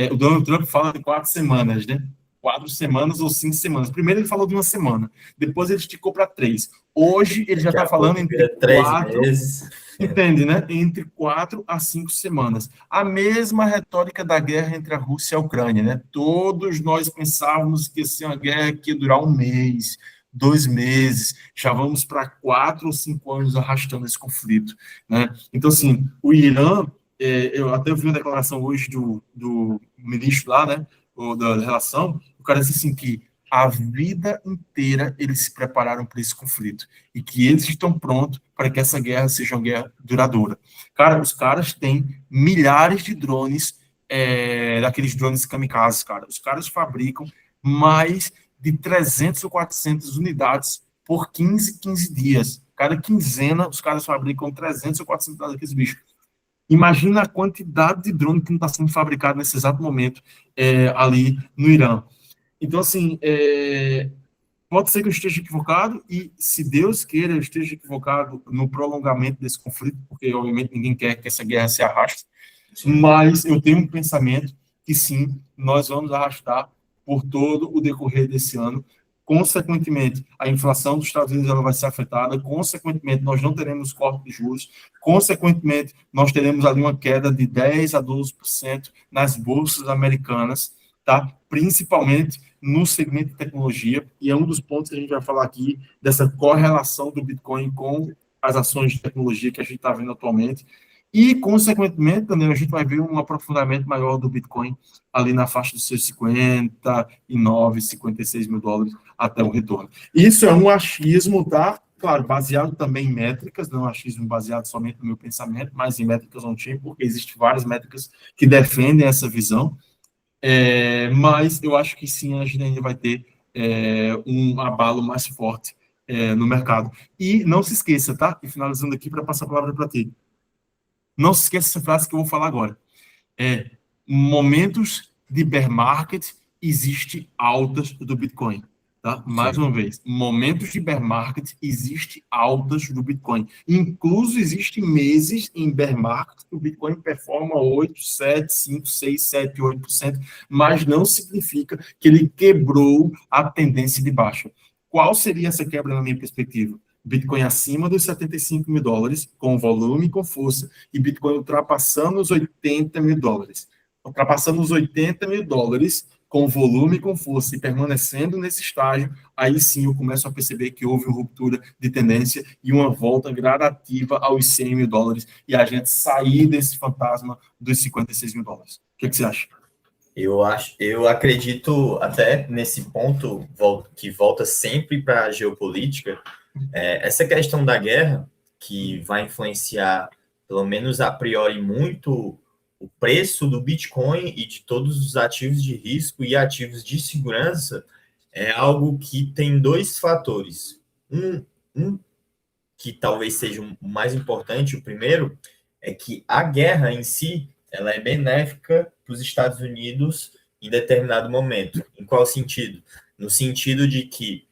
O Donald Trump fala de 4 semanas, né? 4 semanas ou 5 semanas. Primeiro ele falou de uma semana, depois ele esticou para 3. Hoje ele já está falando entre 4 meses. Entende, né? Entre 4 a 5 semanas. A mesma retórica da guerra entre a Rússia e a Ucrânia, né? Todos nós pensávamos que ia ser uma guerra que ia durar 1 mês, 2 meses, já vamos para 4 ou 5 anos arrastando esse conflito, né? Então, assim, o Irã, eu até vi uma declaração hoje do ministro lá, né? Da relação, o cara disse assim que a vida inteira eles se prepararam para esse conflito e que eles estão prontos para que essa guerra seja uma guerra duradoura. Cara, os caras têm milhares de drones, daqueles drones kamikazes, cara. Os caras fabricam mais de 300 ou 400 unidades por 15 dias. Cada quinzena, os caras fabricam 300 ou 400 unidades daqueles bichos. Imagina a quantidade de drone que não está sendo fabricado nesse exato momento ali no Irã. Então, assim, pode ser que eu esteja equivocado e, se Deus queira, eu esteja equivocado no prolongamento desse conflito, porque, obviamente, ninguém quer que essa guerra se arraste, mas eu tenho um pensamento que, sim, nós vamos arrastar por todo o decorrer desse ano. Consequentemente, a inflação dos Estados Unidos ela vai ser afetada, consequentemente, nós não teremos corte de juros, consequentemente, nós teremos ali uma queda de 10% a 12% nas bolsas americanas, tá? Principalmente no segmento de tecnologia, e é um dos pontos que a gente vai falar aqui, dessa correlação do Bitcoin com as ações de tecnologia que a gente está vendo atualmente, e, consequentemente, também a gente vai ver um aprofundamento maior do Bitcoin ali na faixa dos seus 59, 56 mil dólares até o retorno. Isso é um achismo, tá? Claro, baseado também em métricas, não é um achismo baseado somente no meu pensamento, mas em métricas on-chain, porque existem várias métricas que defendem essa visão, mas eu acho que sim, a gente ainda vai ter um abalo mais forte no mercado. E não se esqueça, tá? E finalizando aqui para passar a palavra para ti. Não se esqueça essa frase que eu vou falar agora. Momentos de bear market, existe altas do Bitcoin. Tá? Mais Sim. uma vez, momentos de bear market, existe altas do Bitcoin. Incluso existe meses em bear market que o Bitcoin performa 8, 7, 5, 6, 7, 8%, mas não significa que ele quebrou a tendência de baixa. Qual seria essa quebra na minha perspectiva? Bitcoin acima dos 75 mil dólares, com volume e com força, e Bitcoin ultrapassando os 80 mil dólares. Ultrapassando os 80 mil dólares, com volume e com força, e permanecendo nesse estágio, aí sim eu começo a perceber que houve uma ruptura de tendência e uma volta gradativa aos 100 mil dólares, e a gente sair desse fantasma dos 56 mil dólares. O que você acha? Eu acredito até nesse ponto que volta sempre para a geopolítica, essa questão da guerra, que vai influenciar, pelo menos a priori, muito o preço do Bitcoin e de todos os ativos de risco e ativos de segurança, é algo que tem dois fatores. Um que talvez seja o mais importante, o primeiro, é que a guerra em si, ela é benéfica para os Estados Unidos em determinado momento. Em qual sentido? No sentido de que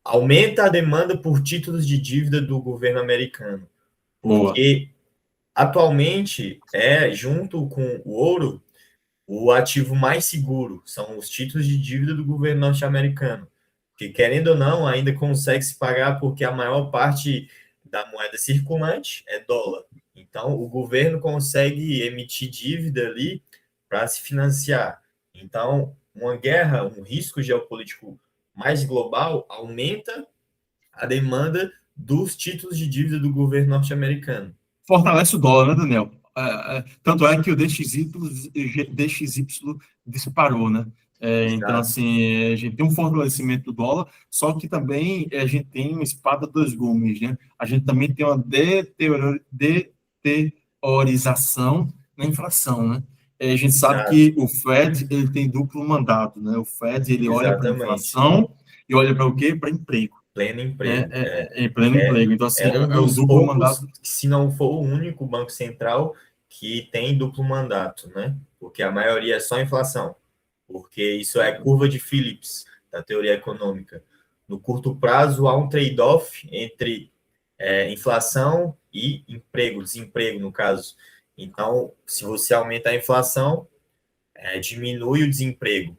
aumenta a demanda por títulos de dívida do governo americano, Boa. porque atualmente junto com o ouro, o ativo mais seguro são os títulos de dívida do governo norte-americano, que querendo ou não, ainda consegue se pagar porque a maior parte da moeda circulante é dólar. Então, o governo consegue emitir dívida ali para se financiar. Então, uma guerra, um risco geopolítico mais global aumenta a demanda dos títulos de dívida do governo norte-americano. Fortalece o dólar, né, Daniel? Tanto é que o DXY disparou, né? Então, Exato. assim, a gente tem um fortalecimento do dólar, só que também a gente tem uma espada dos gumes, né? A gente também tem uma deteriorização na inflação, né? A gente sabe Exato. que o Fed ele tem duplo mandato, né? O Fed ele olha para a Exatamente. inflação e olha para o quê? Para emprego, Pleno né? emprego. Em pleno É, emprego. Então, assim, é um é um dos duplo poucos, mandato. se não for o único banco central que tem duplo mandato, né? Porque a maioria é só inflação. Porque isso é curva de Phillips, da teoria econômica. No curto prazo, há um trade-off entre inflação e emprego, desemprego, no caso. Então, se você aumenta a inflação, diminui o desemprego.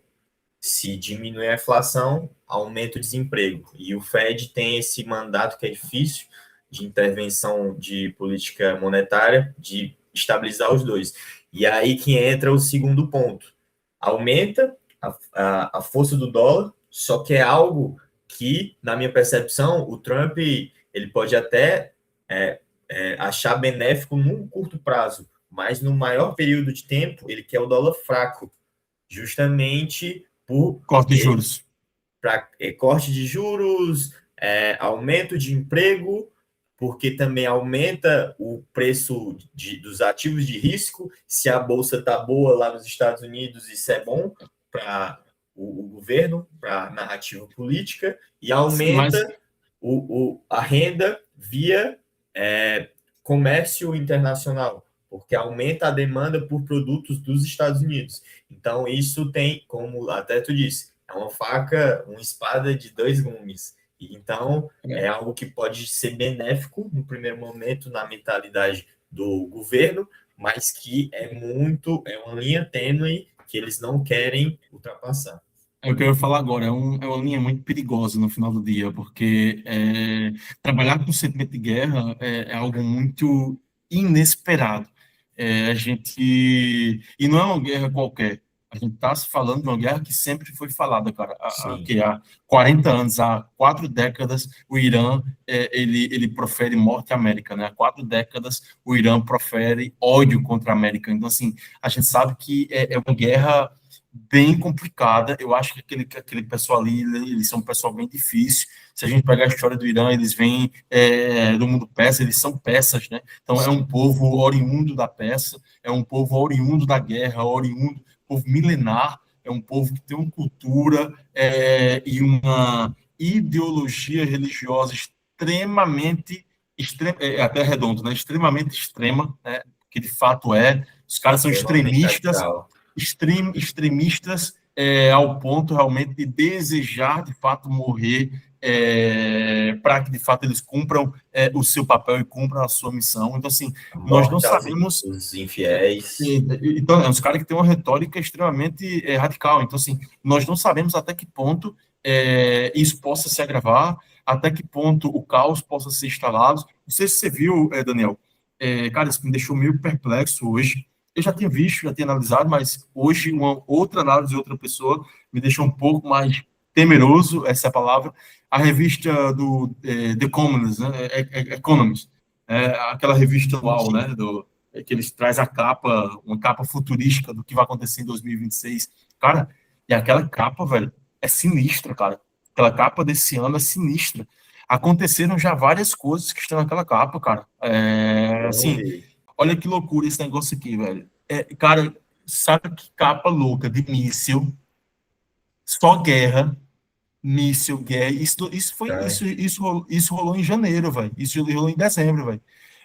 Se diminui a inflação, aumenta o desemprego. E o Fed tem esse mandato que é difícil de intervenção de política monetária, de estabilizar os dois. E aí que entra o segundo ponto. Aumenta a força do dólar, só que é algo que, na minha percepção, o Trump ele pode até achar benéfico num curto prazo, mas no maior período de tempo ele quer o dólar fraco, justamente por Corte de juros. corte de juros, aumento de emprego, porque também aumenta o preço dos ativos de risco. Se a bolsa está boa lá nos Estados Unidos, isso é bom para o governo, para a narrativa política, e Mas aumenta a renda via comércio internacional, porque aumenta a demanda por produtos dos Estados Unidos. Então, isso tem, como até tu disse, é uma faca, uma espada de dois gumes. Então, é algo que pode ser benéfico no primeiro momento na mentalidade do governo, mas que é uma linha tênue que eles não querem ultrapassar. é o que eu ia falar agora, é uma linha muito perigosa no final do dia, porque trabalhar com sentimento de guerra é algo muito inesperado. A gente. E não é uma guerra qualquer. A gente está se falando de uma guerra que sempre foi falada, cara. Sim, Que há 40 anos, há 4 décadas, o Irã ele profere morte à América, né? Há 4 décadas, o Irã profere ódio contra a América. Então, assim, a gente sabe que é uma guerra bem complicada. Eu acho que aquele pessoal ali, eles são um pessoal bem difícil. Se a gente pegar a história do Irã, eles vêm do mundo persa, eles são persas, né? Então é um sim, povo oriundo da Pérsia, é um povo oriundo da guerra, oriundo, povo milenar, é um povo que tem uma cultura e uma ideologia religiosa até redondo, né? Extremamente extrema, né? Que de fato é. Os caras são extremamente extremistas radical. extremistas ao ponto realmente de desejar, de fato, morrer para que, de fato, eles cumpram o seu papel e cumpram a sua missão. Então, assim, nós não Morte aos sabemos... os infiéis. Então, é uns caras que têm uma retórica extremamente radical. Então, assim, nós não sabemos até que ponto isso possa se agravar, até que ponto o caos possa ser instalado. Não sei se você viu, Daniel, cara, isso me deixou meio perplexo hoje. Eu já tinha visto, já tinha analisado, mas hoje uma outra análise de outra pessoa me deixou um pouco mais temeroso, essa é a palavra. A revista do The Economist, né? Economist, aquela revista anual, né? Que eles traz a capa, uma capa futurística do que vai acontecer em 2026. Cara, e aquela capa, velho, é sinistra, cara. Aquela capa desse ano é sinistra. Aconteceram já várias coisas que estão naquela capa, cara. Assim, olha que loucura esse negócio aqui, velho. Cara, sabe que capa louca de míssil, só guerra, míssil, guerra. Isso rolou em janeiro, velho. Isso rolou em dezembro, velho.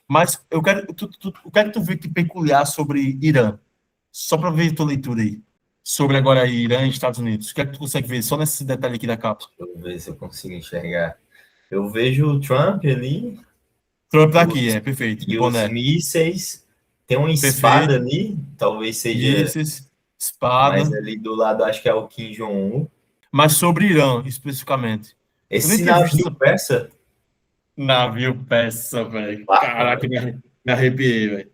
Mas eu quero que tu vê que peculiar sobre Irã. Só para ver tua leitura aí. Sobre agora Irã e Estados Unidos. O que é que tu consegue ver só nesse detalhe aqui da capa? Deixa eu ver se eu consigo enxergar. Eu vejo o Trump ali. Trump tá aqui, perfeito. E os Boné. mísseis. Tem uma espada Perfeito. ali. Talvez seja Mísseis, mais espada. ali do lado, acho que é o Kim Jong-un. Mas sobre Irã, especificamente. Eu nem Esse tinha visto navio essa... persa. Navio peça, velho. Lá, Caraca, me arrepiei, velho.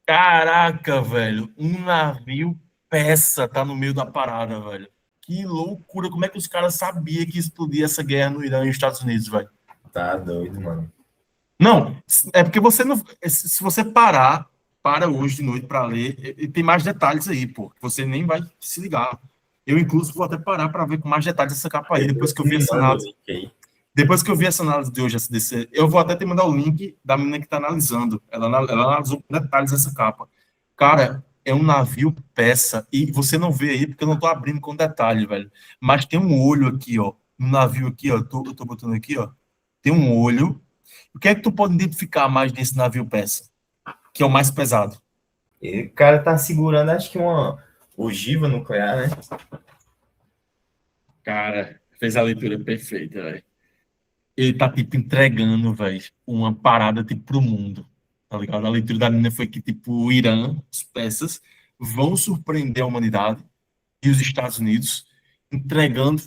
Caraca, velho. Um navio peça tá no meio da parada, velho. Que loucura. Como é que os caras sabiam que explodia essa guerra no Irã e nos Estados Unidos, velho? tá doido, mano. Não, é porque você não. Se você para hoje de noite para ler, e tem mais detalhes aí, pô. Que você nem vai se ligar. Eu, inclusive, vou até parar para ver com mais detalhes essa capa aí, depois que eu vi Me essa manda o análise. link aí. Depois que eu vi essa análise de hoje, SDC, eu vou até te mandar o link da menina que está analisando. Ela analisou com detalhes essa capa. Cara, é um navio peça, e você não vê aí, porque eu não tô abrindo com detalhe, velho. Mas tem um olho aqui, ó. No navio aqui, ó. Eu tô botando aqui, ó. Tem um olho. O que é que tu pode identificar mais nesse navio peça? Que é o mais pesado. E o cara tá segurando, acho que uma ogiva nuclear, né? Cara, fez a leitura perfeita, velho. Ele tá, tipo, entregando, velho, uma parada, tipo, pro mundo, tá ligado? A leitura da menina foi que, tipo, o Irã, as peças, vão surpreender a humanidade e os Estados Unidos, entregando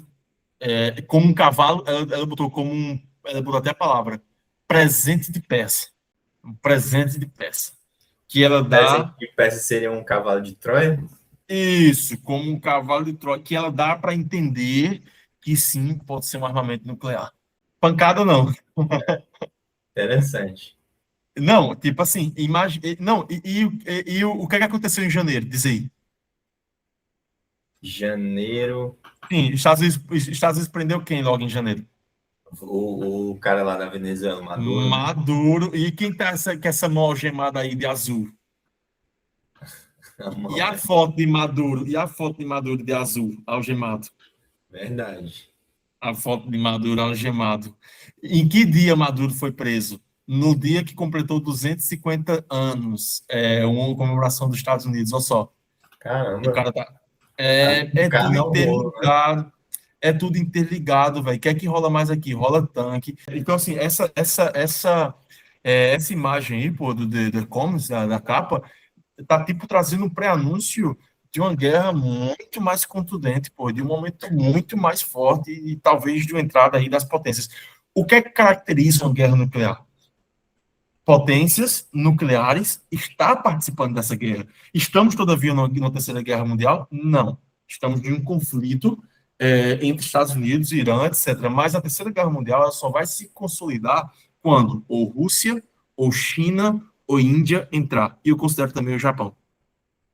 como um cavalo, ela botou como ela botou até a palavra, presente de peça. Um presente de peça. Que ela Presente dá, de peça seria um cavalo de Troia. isso, como um cavalo de Troia, que ela dá para entender que sim, pode ser um armamento nuclear. Pancada não. Interessante. Não, tipo assim, imagina. Não, e o que é que aconteceu em janeiro? Diz aí. Janeiro. Sim, Estados Unidos prendeu quem logo em janeiro? O cara lá da Venezuela, Maduro, né? Maduro. E quem tá com essa mão algemada aí de azul? E a foto de Maduro? E a foto de Maduro de azul, algemado? Verdade. A foto de Maduro algemado. Em que dia Maduro foi preso? No dia que completou 250 anos, uma comemoração dos Estados Unidos, olha só. E o Caramba. cara tá. É Cara, tudo não rolo, né? interligado. É tudo interligado, velho. O que é que rola mais aqui? Rola tanque. Então, assim, essa imagem aí, pô, do The Comics, da capa, tá, tipo, trazendo um pré-anúncio de uma guerra muito mais contundente, pô, de um momento muito mais forte e talvez de uma entrada aí das potências. O que é que caracteriza uma guerra nuclear? Potências nucleares está participando dessa guerra. Estamos, todavia, na Terceira Guerra Mundial? Não. Estamos em um conflito entre Estados Unidos, Irã, etc. Mas a Terceira Guerra Mundial ela só vai se consolidar quando ou Rússia, ou China, ou Índia entrar. E eu considero também o Japão.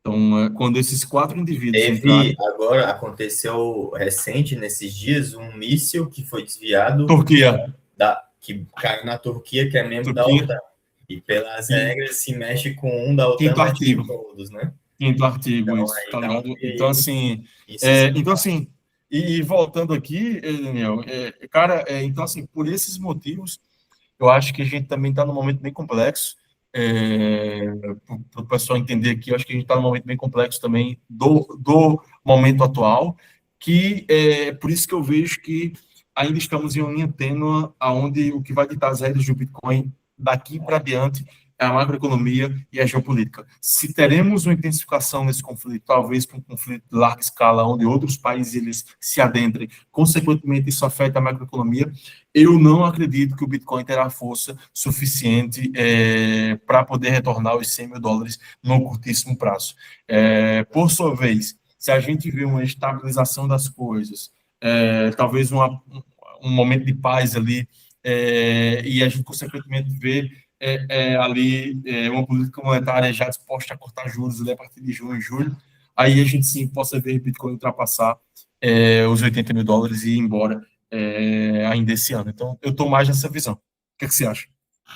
Então, quando esses quatro indivíduos entrarem... Agora aconteceu recente, nesses dias, um míssil que foi desviado Turquia. que caiu na Turquia, que é membro da Turquia. OTAN. E pelas E regras, se mexe com um da OTAN, quinto mexe artigo. com todos, né? Quinto artigo, Então, isso, aí tá dá um ligado? Então, perigo. assim, Isso e voltando aqui, Daniel, cara, então, assim, por esses motivos, eu acho que a gente também está num momento bem complexo, para o pessoal entender aqui, eu acho que a gente está num momento bem complexo também do momento atual, que é por isso que eu vejo que ainda estamos em uma linha tênue, onde o que vai ditar as regras do Bitcoin daqui para diante é a macroeconomia e a geopolítica. Se teremos uma intensificação nesse conflito, talvez com um conflito de larga escala, onde outros países eles se adentrem, consequentemente isso afeta a macroeconomia, eu não acredito que o Bitcoin terá força suficiente para poder retornar os US$ 100 mil no curtíssimo prazo. Por sua vez, se a gente vê uma estabilização das coisas, talvez um momento de paz ali, e a gente, consequentemente, vê ali uma política monetária já disposta a cortar juros ali a partir de junho e julho, aí a gente sim possa ver Bitcoin ultrapassar os US$ 80 mil e ir embora ainda esse ano. Então, eu estou mais nessa visão. O que você acha?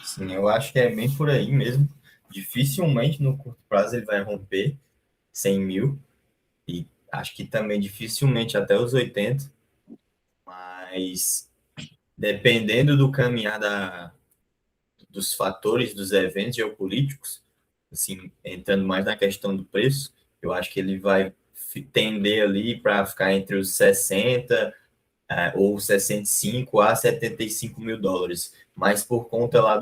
Sim, eu acho que é bem por aí mesmo. Dificilmente no curto prazo ele vai romper 100 mil, e acho que também dificilmente até os 80, mas dependendo do caminhar dos fatores, dos eventos geopolíticos, assim, entrando mais na questão do preço, eu acho que ele vai tender ali para ficar entre os 60 ou 65 a 75 mil dólares, mas por conta lá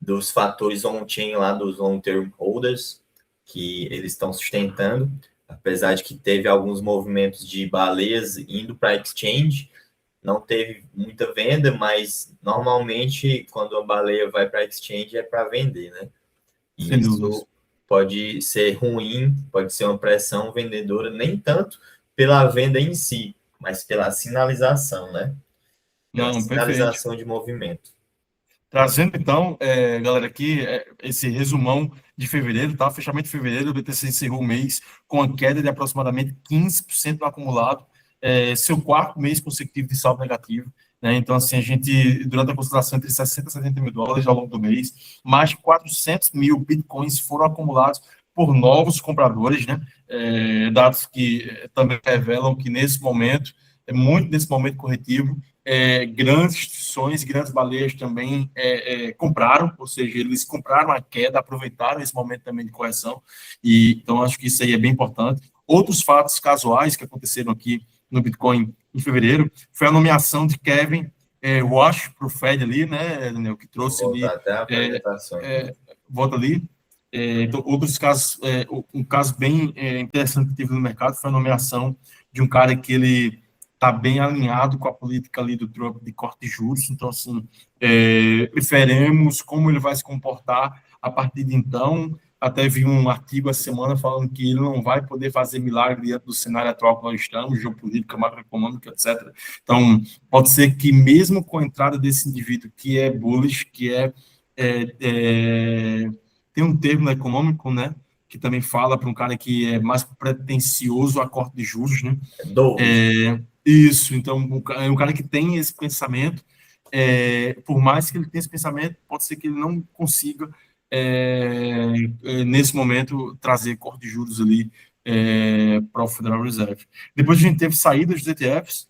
dos fatores on-chain lá dos long-term holders, que eles estão sustentando, apesar de que teve alguns movimentos de baleias indo para exchange, não teve muita venda, mas normalmente quando a baleia vai para exchange é para vender, né? E Sem dúvidas. isso pode ser ruim, pode ser uma pressão vendedora, nem tanto pela venda em si, mas pela sinalização, né? Pela Não, perfeito. sinalização de movimento. Trazendo, então, galera, aqui esse resumão de fevereiro, tá? Fechamento de fevereiro, o BTC encerrou o mês com uma queda de aproximadamente 15% no acumulado, seu quarto mês consecutivo de saldo negativo, né? Então, assim, a gente, durante a consideração entre 60 e 70 mil dólares ao longo do mês, mais de 400 mil bitcoins foram acumulados por novos compradores, né? Dados que também revelam que nesse momento, muito nesse momento corretivo, grandes instituições, grandes baleias também compraram, ou seja, eles compraram a queda, aproveitaram esse momento também de correção, e então acho que isso aí é bem importante. Outros fatos casuais que aconteceram aqui no Bitcoin em fevereiro foi a nomeação de Kevin Wash para o Fed ali, né, Daniel, que Vou trouxe voltar ali, até a apresentação aqui. volta ali, então, outros casos, um caso bem interessante que teve no mercado foi a nomeação de um cara que ele está bem alinhado com a política ali do Trump de corte de juros. Então, assim, veremos como ele vai se comportar a partir de então. Até vi um artigo essa semana falando que ele não vai poder fazer milagre diante do cenário atual que nós estamos, geopolítica, macroeconômica, etc. Então, pode ser que mesmo com a entrada desse indivíduo que é bullish, que tem um termo econômico, né, que também fala para um cara que é mais pretensioso a corte de juros, né? Dovish. Isso, então, um cara que tem esse pensamento, por mais que ele tenha esse pensamento, pode ser que ele não consiga, nesse momento, trazer corte de juros ali para o Federal Reserve. Depois a gente teve saída dos ETFs,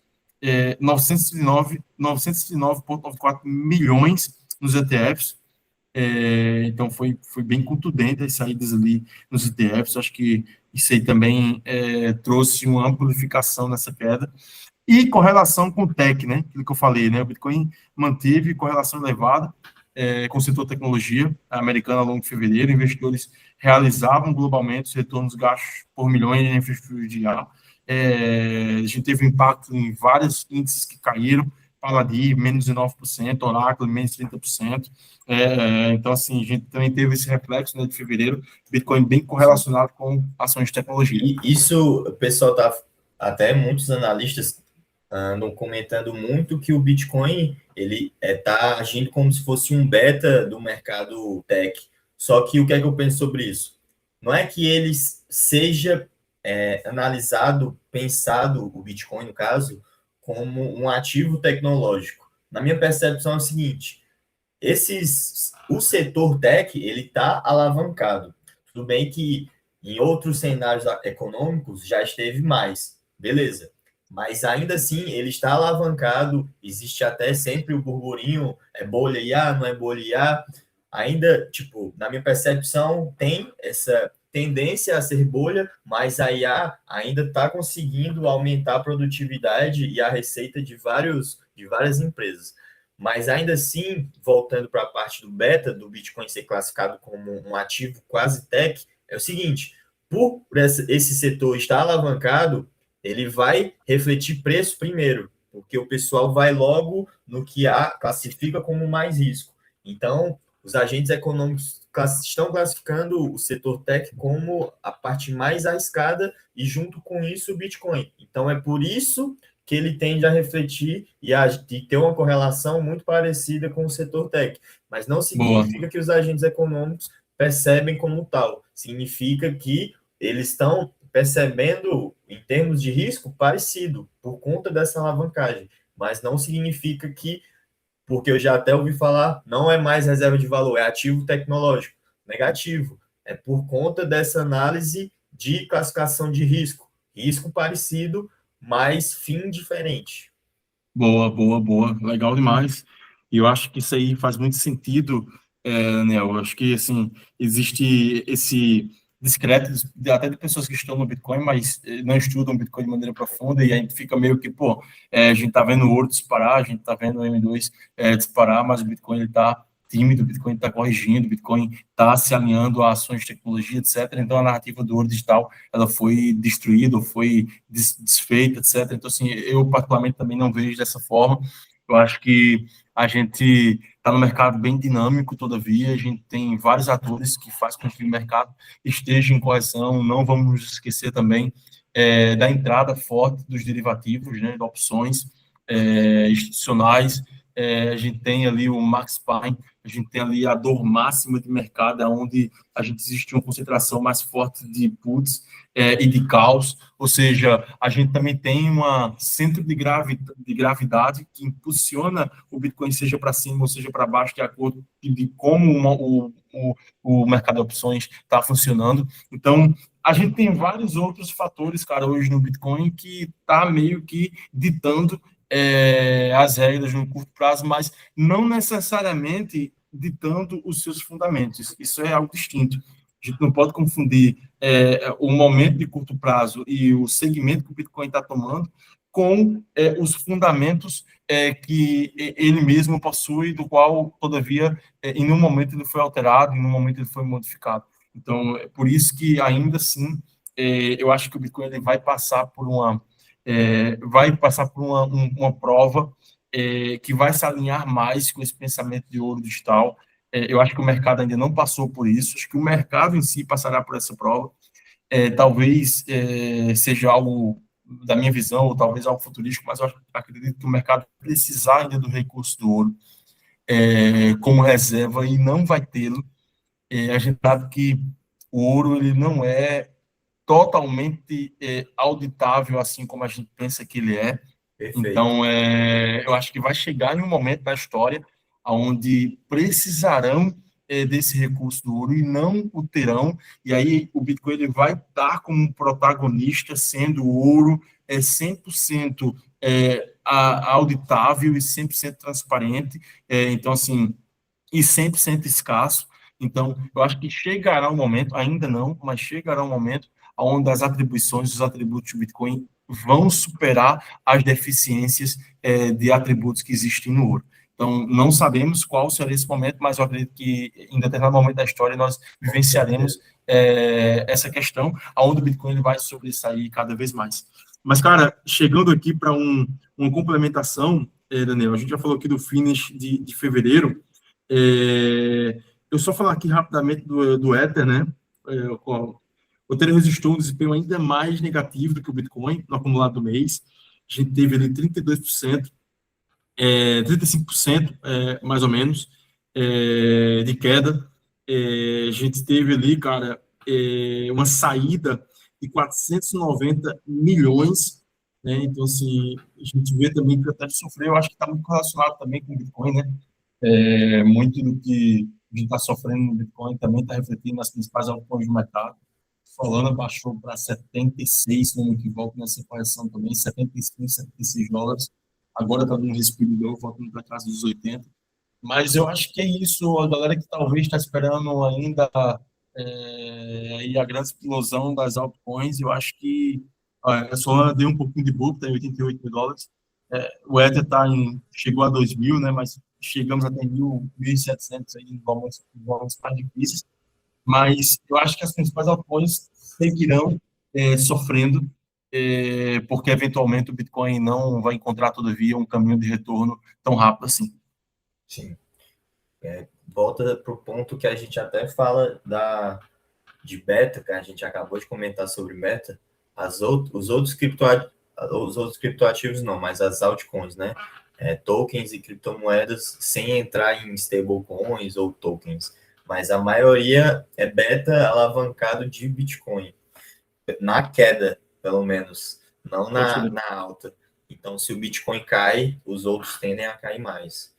909,94 milhões nos ETFs, então foi bem contundente as saídas ali nos ETFs, acho que isso aí também trouxe uma amplificação nessa queda. E correlação com o tech, né? Aquilo que eu falei, né? O Bitcoin manteve correlação elevada com o setor tecnologia americano ao longo de fevereiro. Investidores realizavam globalmente os retornos gastos por milhões em infraestrutura de IA. A gente teve impacto em vários índices que caíram, Paladin, menos de 9%, Oracle, menos de 30%. Então, assim, a gente também teve esse reflexo, né, de fevereiro, Bitcoin bem correlacionado com ações de tecnologia. E isso, o pessoal tá, até muitos analistas andam comentando muito que o Bitcoin ele tá agindo como se fosse um beta do mercado tech. Só que o que é que eu penso sobre isso? Não é que ele seja analisado, pensado, o Bitcoin no caso, como um ativo tecnológico. Na minha percepção é o seguinte: o setor tech ele está alavancado. Tudo bem que em outros cenários econômicos já esteve mais, beleza. Mas ainda assim ele está alavancado, existe até sempre o burburinho, é bolha IA, não é bolha IA. ainda, tipo, na minha percepção, tem essa tendência a ser bolha, mas a IA ainda está conseguindo aumentar a produtividade e a receita de várias empresas. Mas ainda assim, voltando para a parte do beta, do Bitcoin ser classificado como um ativo quase tech, é o seguinte: por esse setor estar alavancado, ele vai refletir preço primeiro, porque o pessoal vai logo no que classifica como mais risco. Então, os agentes econômicos estão classificando o setor tech como a parte mais arriscada e, junto com isso, o Bitcoin. Então, é por isso que ele tende a refletir e ter uma correlação muito parecida com o setor tech. Mas não Boa. significa que os agentes econômicos percebem como tal. Significa que eles estão percebendo, em termos de risco, parecido, por conta dessa alavancagem. Mas não significa que, porque eu já até ouvi falar, não é mais reserva de valor, é ativo tecnológico. Negativo. É por conta dessa análise de classificação de risco. Risco parecido, mas fim diferente. Boa, boa, boa. Legal demais. E eu acho que isso aí faz muito sentido, Daniel. Eu acho que, assim, existe esse discreto, até de pessoas que estão no Bitcoin, mas não estudam Bitcoin de maneira profunda, e a gente fica meio que, pô, a gente tá vendo o ouro disparar, a gente tá vendo o M2 disparar, mas o Bitcoin, ele tá tímido, o Bitcoin está corrigindo, o Bitcoin está se alinhando a ações de tecnologia, etc. Então, a narrativa do ouro digital, ela foi destruída, foi desfeita, etc. Então, assim, eu particularmente também não vejo dessa forma. Eu acho que a gente está no mercado bem dinâmico, todavia, a gente tem vários atores que fazem com que o mercado esteja em correção. Não vamos nos esquecer também da entrada forte dos derivativos, né, de opções institucionais. A gente tem ali o Max Payne, a gente tem ali a dor máxima de mercado, onde a gente existe uma concentração mais forte de puts e de calls, ou seja, a gente também tem um centro de gravidade que impulsiona o Bitcoin, seja para cima ou seja para baixo, de acordo de como o mercado de opções está funcionando. Então, a gente tem vários outros fatores, cara, hoje no Bitcoin que está meio que ditando as regras no curto prazo, mas não necessariamente ditando os seus fundamentos. Isso é algo distinto. A gente não pode confundir o momento de curto prazo e o segmento que o Bitcoin está tomando com os fundamentos que ele mesmo possui, do qual, todavia, em nenhum momento ele foi alterado, em nenhum momento ele foi modificado. Então, é por isso que, ainda assim, eu acho que o Bitcoin ele vai passar por uma prova que vai se alinhar mais com esse pensamento de ouro digital. Eu acho que o mercado ainda não passou por isso, acho que o mercado em si passará por essa prova. Talvez seja algo da minha visão, ou talvez algo futurístico, mas eu acredito que o mercado precisar ainda do recurso do ouro como reserva e não vai tê-lo. A gente sabe que o ouro ele não é totalmente auditável, assim como a gente pensa que ele é. Perfeito. Então, eu acho que vai chegar em um momento da história onde precisarão desse recurso do ouro e não o terão, e aí o Bitcoin ele vai estar como protagonista, sendo o ouro 100% auditável e 100% transparente, então, assim, e 100% escasso. Então, eu acho que chegará um momento, ainda não, mas chegará um momento onde as atribuições, os atributos do Bitcoin vão superar as deficiências de atributos que existem no ouro. Então, não sabemos qual será esse momento, mas eu acredito que em determinado momento da história nós vivenciaremos essa questão, onde o Bitcoin ele vai sobressair cada vez mais. Mas, cara, chegando aqui para uma complementação, Daniel, a gente já falou aqui do finish de fevereiro. Eu só falar aqui rapidamente do Ether, né? O Ethereum registrou um desempenho ainda mais negativo do que o Bitcoin no acumulado do mês. A gente teve ali 32%, 35%, mais ou menos, de queda. A gente teve ali, cara, uma saída de 490 milhões, né? Então, assim, a gente vê também que o Ethereum sofreu, eu acho que está muito relacionado também com o Bitcoin, né? Muito do que a gente está sofrendo no Bitcoin também está refletindo nas principais altcoins do mercado. Solana baixou para 76, se não me equivoco, nessa correção também, 75, 76 dólares. Agora está dando um respiro de novo, voltando para casa dos 80. Mas eu acho que é isso, a galera que talvez está esperando ainda aí a grande explosão das altcoins, eu acho que eu só dei um pouquinho de book, tem US$ 88 mil. O Ether chegou a 2.000, né? Mas chegamos até 1.700 aí em valores mais difíceis. Mas eu acho que as principais altcoins seguirão sofrendo, porque eventualmente o Bitcoin não vai encontrar, todavia, um caminho de retorno tão rápido assim. Sim. Volta para o ponto que a gente até fala de beta, que a gente acabou de comentar sobre beta, os outros criptoativos não, mas as altcoins, né? Tokens e criptomoedas sem entrar em stablecoins ou tokens, mas a maioria é beta alavancado de Bitcoin, na queda, pelo menos, não na alta. Então, se o Bitcoin cai, os outros tendem a cair mais.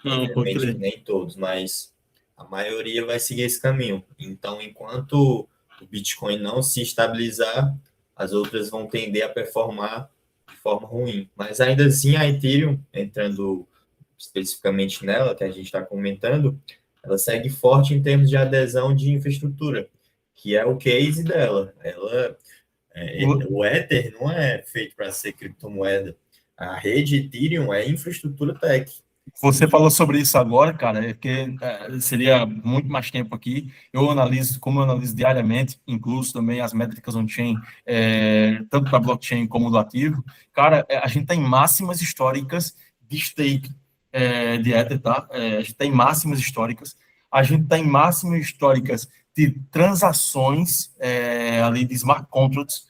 Não, pode Obviamente que crer. nem todos, mas a maioria vai seguir esse caminho. Então, enquanto o Bitcoin não se estabilizar, as outras vão tender a performar de forma ruim. Mas ainda assim, a Ethereum, entrando especificamente nela, que a gente está comentando, ela segue forte em termos de adesão de infraestrutura, que é o case dela. O Ether não é feito para ser criptomoeda. A rede Ethereum é infraestrutura tech. Você falou sobre isso agora, cara, porque seria muito mais tempo aqui. Como eu analiso diariamente, incluso também as métricas on-chain, tanto da blockchain como do ativo. Cara, a gente tem máximas históricas de stake de Ether, tá? A gente tem máximas históricas. A gente tem máximas históricas de transações ali de smart contracts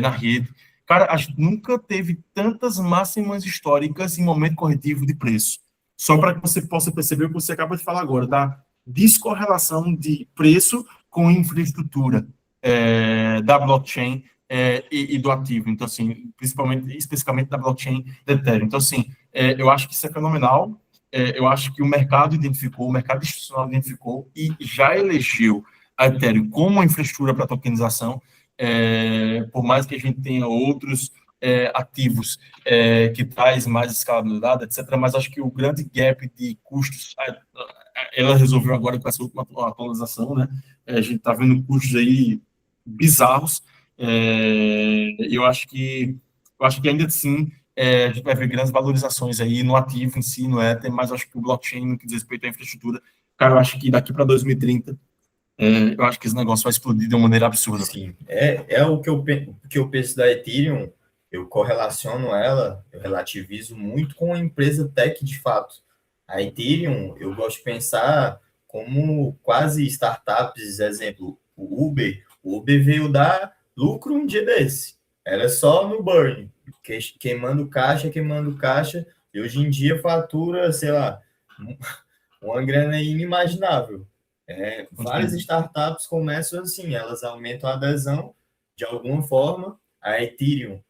na rede. Cara, a gente nunca teve tantas máximas históricas em momento corretivo de preço. Só para que você possa perceber o que você acaba de falar agora, tá? Descorrelação de preço com infraestrutura da blockchain e do ativo. Então, assim, especificamente da blockchain da Ethereum. Então, assim, eu acho que isso é fenomenal. Eu acho que o mercado institucional identificou e já elegeu a Ethereum como uma infraestrutura para tokenização. Por mais que a gente tenha outros ativos que traz mais escalabilidade, etc., mas acho que o grande gap de custos, ela resolveu agora com essa última atualização, né? A gente está vendo custos aí bizarros, eu acho que ainda assim a gente vai ver grandes valorizações aí no ativo em si, no Ether, mas acho que o blockchain, no que diz respeito à infraestrutura, cara, eu acho que daqui para 2030, eu acho que esse negócio vai explodir de uma maneira absurda. Sim, é o que eu penso da Ethereum, eu correlaciono ela, eu relativizo muito com a empresa tech de fato. A Ethereum, eu gosto de pensar como quase startups, exemplo, o Uber veio dar lucro um dia desse, era só no burn, queimando caixa, e hoje em dia fatura, sei lá, uma grana inimaginável. Várias startups começam assim, elas aumentam a adesão de alguma forma. A Ethereum,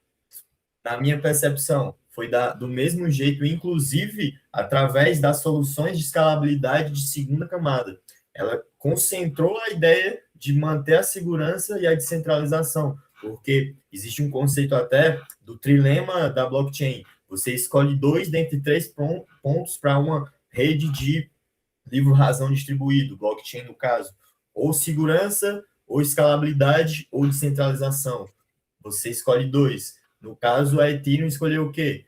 na minha percepção, foi do mesmo jeito, inclusive através das soluções de escalabilidade de segunda camada. Ela concentrou a ideia de manter a segurança e a descentralização, porque existe um conceito até do trilema da blockchain. Você escolhe 2 dentre 3 pontos para uma rede de livro-razão distribuído, blockchain no caso, ou segurança, ou escalabilidade, ou descentralização. Você escolhe 2. No caso, a Ethereum escolheu o quê?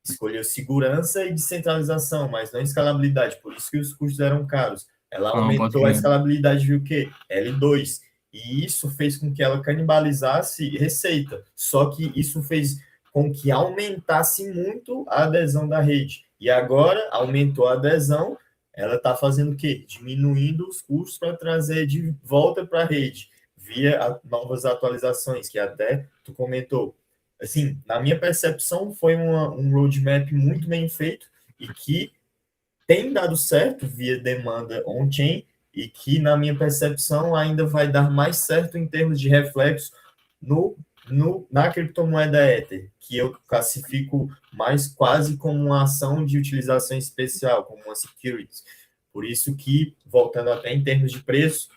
Escolheu segurança e descentralização, mas não escalabilidade, por isso que os custos eram caros. Ela Não, pode aumentou a crer. escalabilidade, viu o quê? L2. E isso fez com que ela canibalizasse receita. Só que isso fez com que aumentasse muito a adesão da rede. E agora aumentou a adesão, ela está fazendo o quê? Diminuindo os custos para trazer de volta para a rede, via novas atualizações, que até tu comentou. Assim, na minha percepção, foi um roadmap muito bem feito e que tem dado certo via demanda on-chain e que, na minha percepção, ainda vai dar mais certo em termos de reflexo na criptomoeda Ether, que eu classifico mais quase como uma ação de utilização especial, como uma security. Por isso que, voltando até em termos de preço,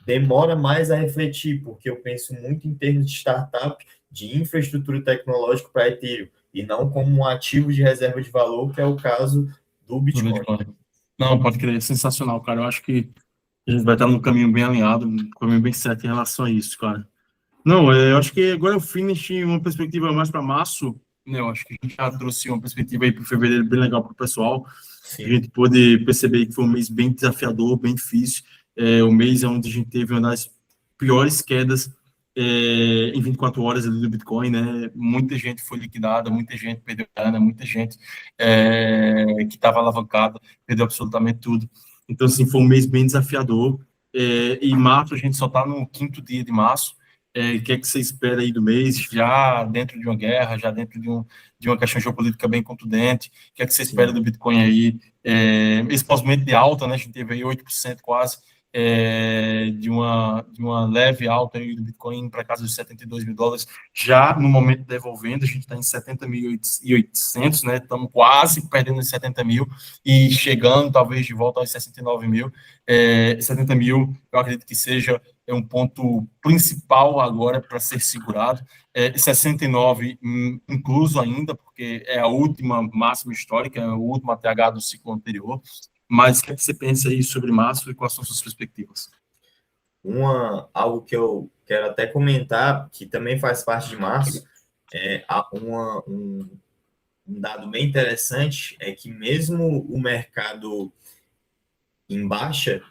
demora mais a refletir, porque eu penso muito em termos de startup, de infraestrutura tecnológica para Ethereum, e não como um ativo de reserva de valor, que é o caso do Do Bitcoin. Bitcoin. Não, pode crer, sensacional, cara. Eu acho que a gente vai estar num caminho bem alinhado, um caminho bem certo em relação a isso, cara. Não, eu acho que agora o finish, uma perspectiva mais para março, né? Eu acho que a gente já trouxe uma perspectiva aí para fevereiro bem legal para o pessoal. A Sim. gente pôde perceber que foi um mês bem desafiador, bem difícil. O mês onde a gente teve uma das piores quedas em 24 horas ali do Bitcoin, né? Muita gente foi liquidada, muita gente perdeu grana, muita gente que estava alavancada perdeu absolutamente tudo. Então, assim, foi um mês bem desafiador. E março, a gente só está no quinto dia de março. O que é que você espera aí do mês? Já dentro de uma guerra, já dentro de uma questão geopolítica bem contundente, o que é que você espera Sim. do Bitcoin aí? Esse pós-momento de alta, né? A gente teve aí 8% quase, de uma leve alta aí do Bitcoin para casa dos US$ 72.000. Já no momento devolvendo, a gente está em 70.800, né? Estamos quase perdendo os 70 mil e chegando talvez de volta aos 69 mil. 70 mil, eu acredito que seja um ponto principal agora para ser segurado. 69 incluso ainda, porque é a última máxima histórica, é o último ATH do ciclo anterior. Mas o que é que você pensa aí sobre março e quais são suas perspectivas? Algo que eu quero até comentar, que também faz parte de março, um dado bem interessante é que mesmo o mercado em baixa,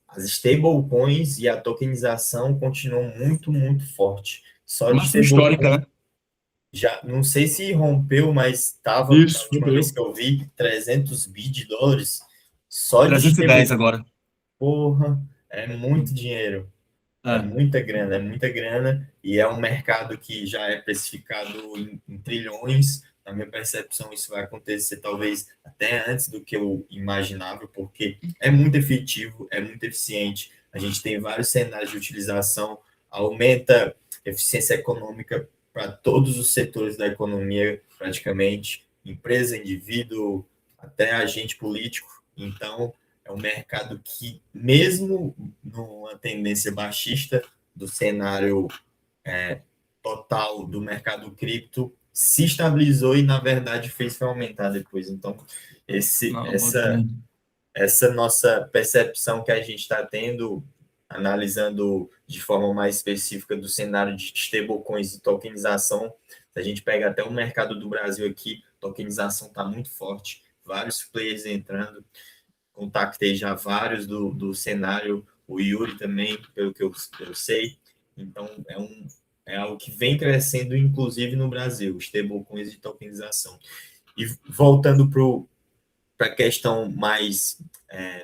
as stablecoins e a tokenização continuam muito, muito forte. Só de Máxima histórica, stablecoin, né? já não sei se rompeu, mas estava, na Isso, última vez rompeu. que eu vi, 300 bi de dólares só de 310 stablecoin. agora. Porra, é muito dinheiro. É. É muita grana, e é um mercado que já é precificado em trilhões. Na minha percepção, isso vai acontecer talvez até antes do que eu imaginava, porque é muito efetivo, é muito eficiente. A gente tem vários cenários de utilização, aumenta eficiência econômica para todos os setores da economia, praticamente, empresa, indivíduo, até agente político. Então, é um mercado que, mesmo numa tendência baixista do cenário total do mercado cripto, se estabilizou e, na verdade, fez aumentar depois. Então, esse, Não, pode essa, crer. essa nossa percepção que a gente está tendo, analisando de forma mais específica do cenário de stablecoins e tokenização, se a gente pega até o mercado do Brasil aqui, tokenização está muito forte, vários players entrando, contactei já vários do cenário, o Yuri também, pelo que eu sei. Então, é algo que vem crescendo, inclusive no Brasil, stablecoins de tokenização. E voltando para a questão mais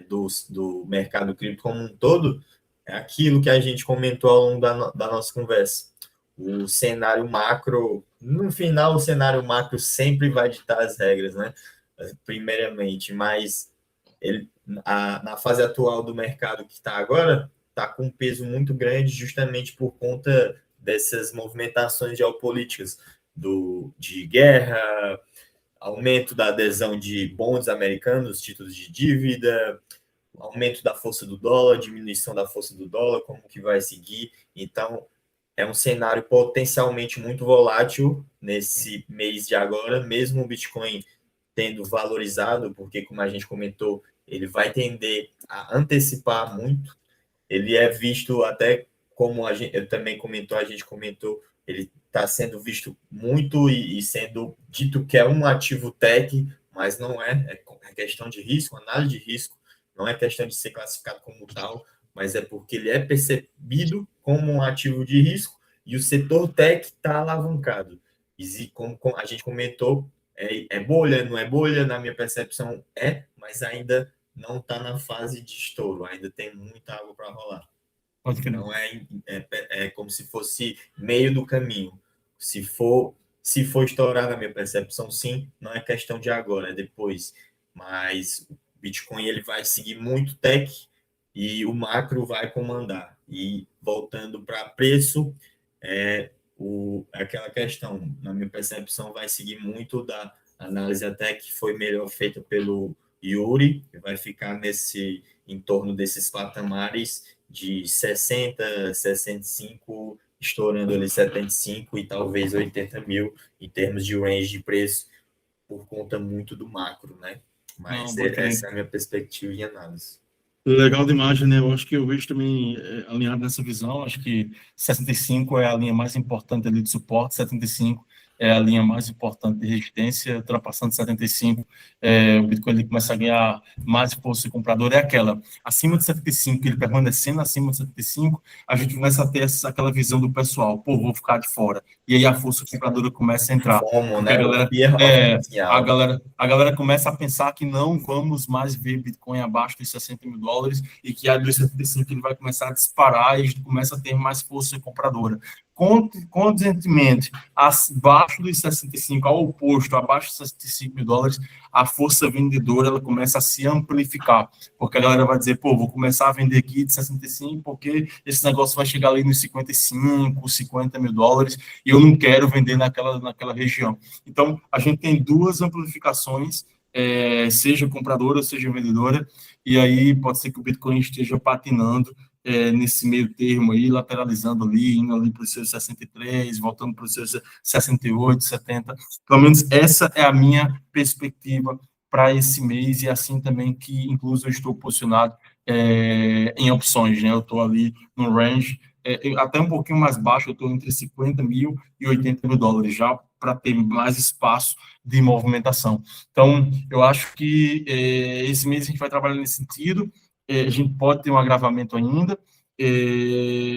do mercado cripto como um todo, é aquilo que a gente comentou ao longo da nossa conversa. O cenário macro, no final, o cenário macro sempre vai ditar as regras, né? Primeiramente, mas na fase atual do mercado que está agora, está com um peso muito grande justamente por conta dessas movimentações geopolíticas de guerra, aumento da adesão de bonds americanos, títulos de dívida, aumento da força do dólar, diminuição da força do dólar, como que vai seguir. Então, é um cenário potencialmente muito volátil nesse mês de agora, mesmo o Bitcoin tendo valorizado, porque, como a gente comentou, ele vai tender a antecipar muito. Ele é visto até, como a gente, eu também comentou, a gente comentou, ele está sendo visto muito e sendo dito que é um ativo tech, mas não é questão de risco, análise de risco, não é questão de ser classificado como tal, mas é porque ele é percebido como um ativo de risco e o setor tech está alavancado. E como a gente comentou, bolha, não é bolha, na minha percepção mas ainda não está na fase de estouro, ainda tem muita água para rolar. Pode crer. Não é como se fosse meio do caminho. Se for estourar, na minha percepção, sim, não é questão de agora, é depois. Mas o Bitcoin ele vai seguir muito tech e o macro vai comandar. E voltando para preço, aquela questão, na minha percepção, vai seguir muito da análise até que foi melhor feita pelo Yuri, que vai ficar em torno desses patamares de 60, 65, estourando ali 75 e talvez 80 mil em termos de range de preço, por conta muito do macro, né? Não, Mas pode crer. essa é a minha perspectiva de análise. Legal demais, né? Eu acho que eu vejo também alinhado nessa visão. Acho que 65 é a linha mais importante ali de suporte, 75 é a linha mais importante de resistência, ultrapassando 75, o Bitcoin ele começa a ganhar mais força compradora. É aquela, acima de 75, ele permanecendo acima de 75, a gente começa a ter aquela visão do pessoal, pô, vou ficar de fora. E aí a força compradora começa a entrar. FOMO, Porque a né? O galera, Fear of Missing a Out. galera, a galera começa a pensar que não vamos mais ver Bitcoin abaixo dos US$ 60.000 e que a dos 75 ele vai começar a disparar e a gente começa a ter mais força compradora. Consequentemente, abaixo dos 65, ao oposto, abaixo dos US$ 65.000, a força vendedora ela começa a se amplificar, porque a galera vai dizer, pô, vou começar a vender aqui de 65 porque esse negócio vai chegar ali nos 55, US$ 50.000 e eu não quero vender naquela região. Então, a gente tem duas amplificações, seja compradora, seja vendedora, e aí pode ser que o Bitcoin esteja patinando nesse meio termo aí, lateralizando ali, indo ali para os seus 63, voltando para os seus 68, 70. Pelo menos essa é a minha perspectiva para esse mês, e assim também que, inclusive, eu estou posicionado em opções, né? Eu estou ali no range, até um pouquinho mais baixo, eu estou entre 50 mil e 80 mil dólares, já para ter mais espaço de movimentação. Então, eu acho que esse mês a gente vai trabalhar nesse sentido, a gente pode ter um agravamento ainda,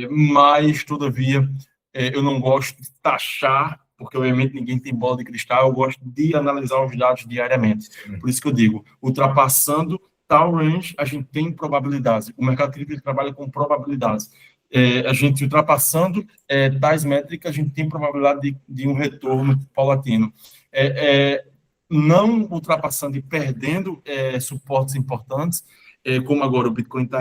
mas, todavia, eu não gosto de taxar, porque, obviamente, ninguém tem bola de cristal, eu gosto de analisar os dados diariamente. Por isso que eu digo, ultrapassando tal range, a gente tem probabilidades. O mercado cripto trabalha com probabilidades. A gente ultrapassando tais métricas, a gente tem probabilidade de um retorno paulatino. Não ultrapassando e perdendo suportes importantes, como agora o Bitcoin está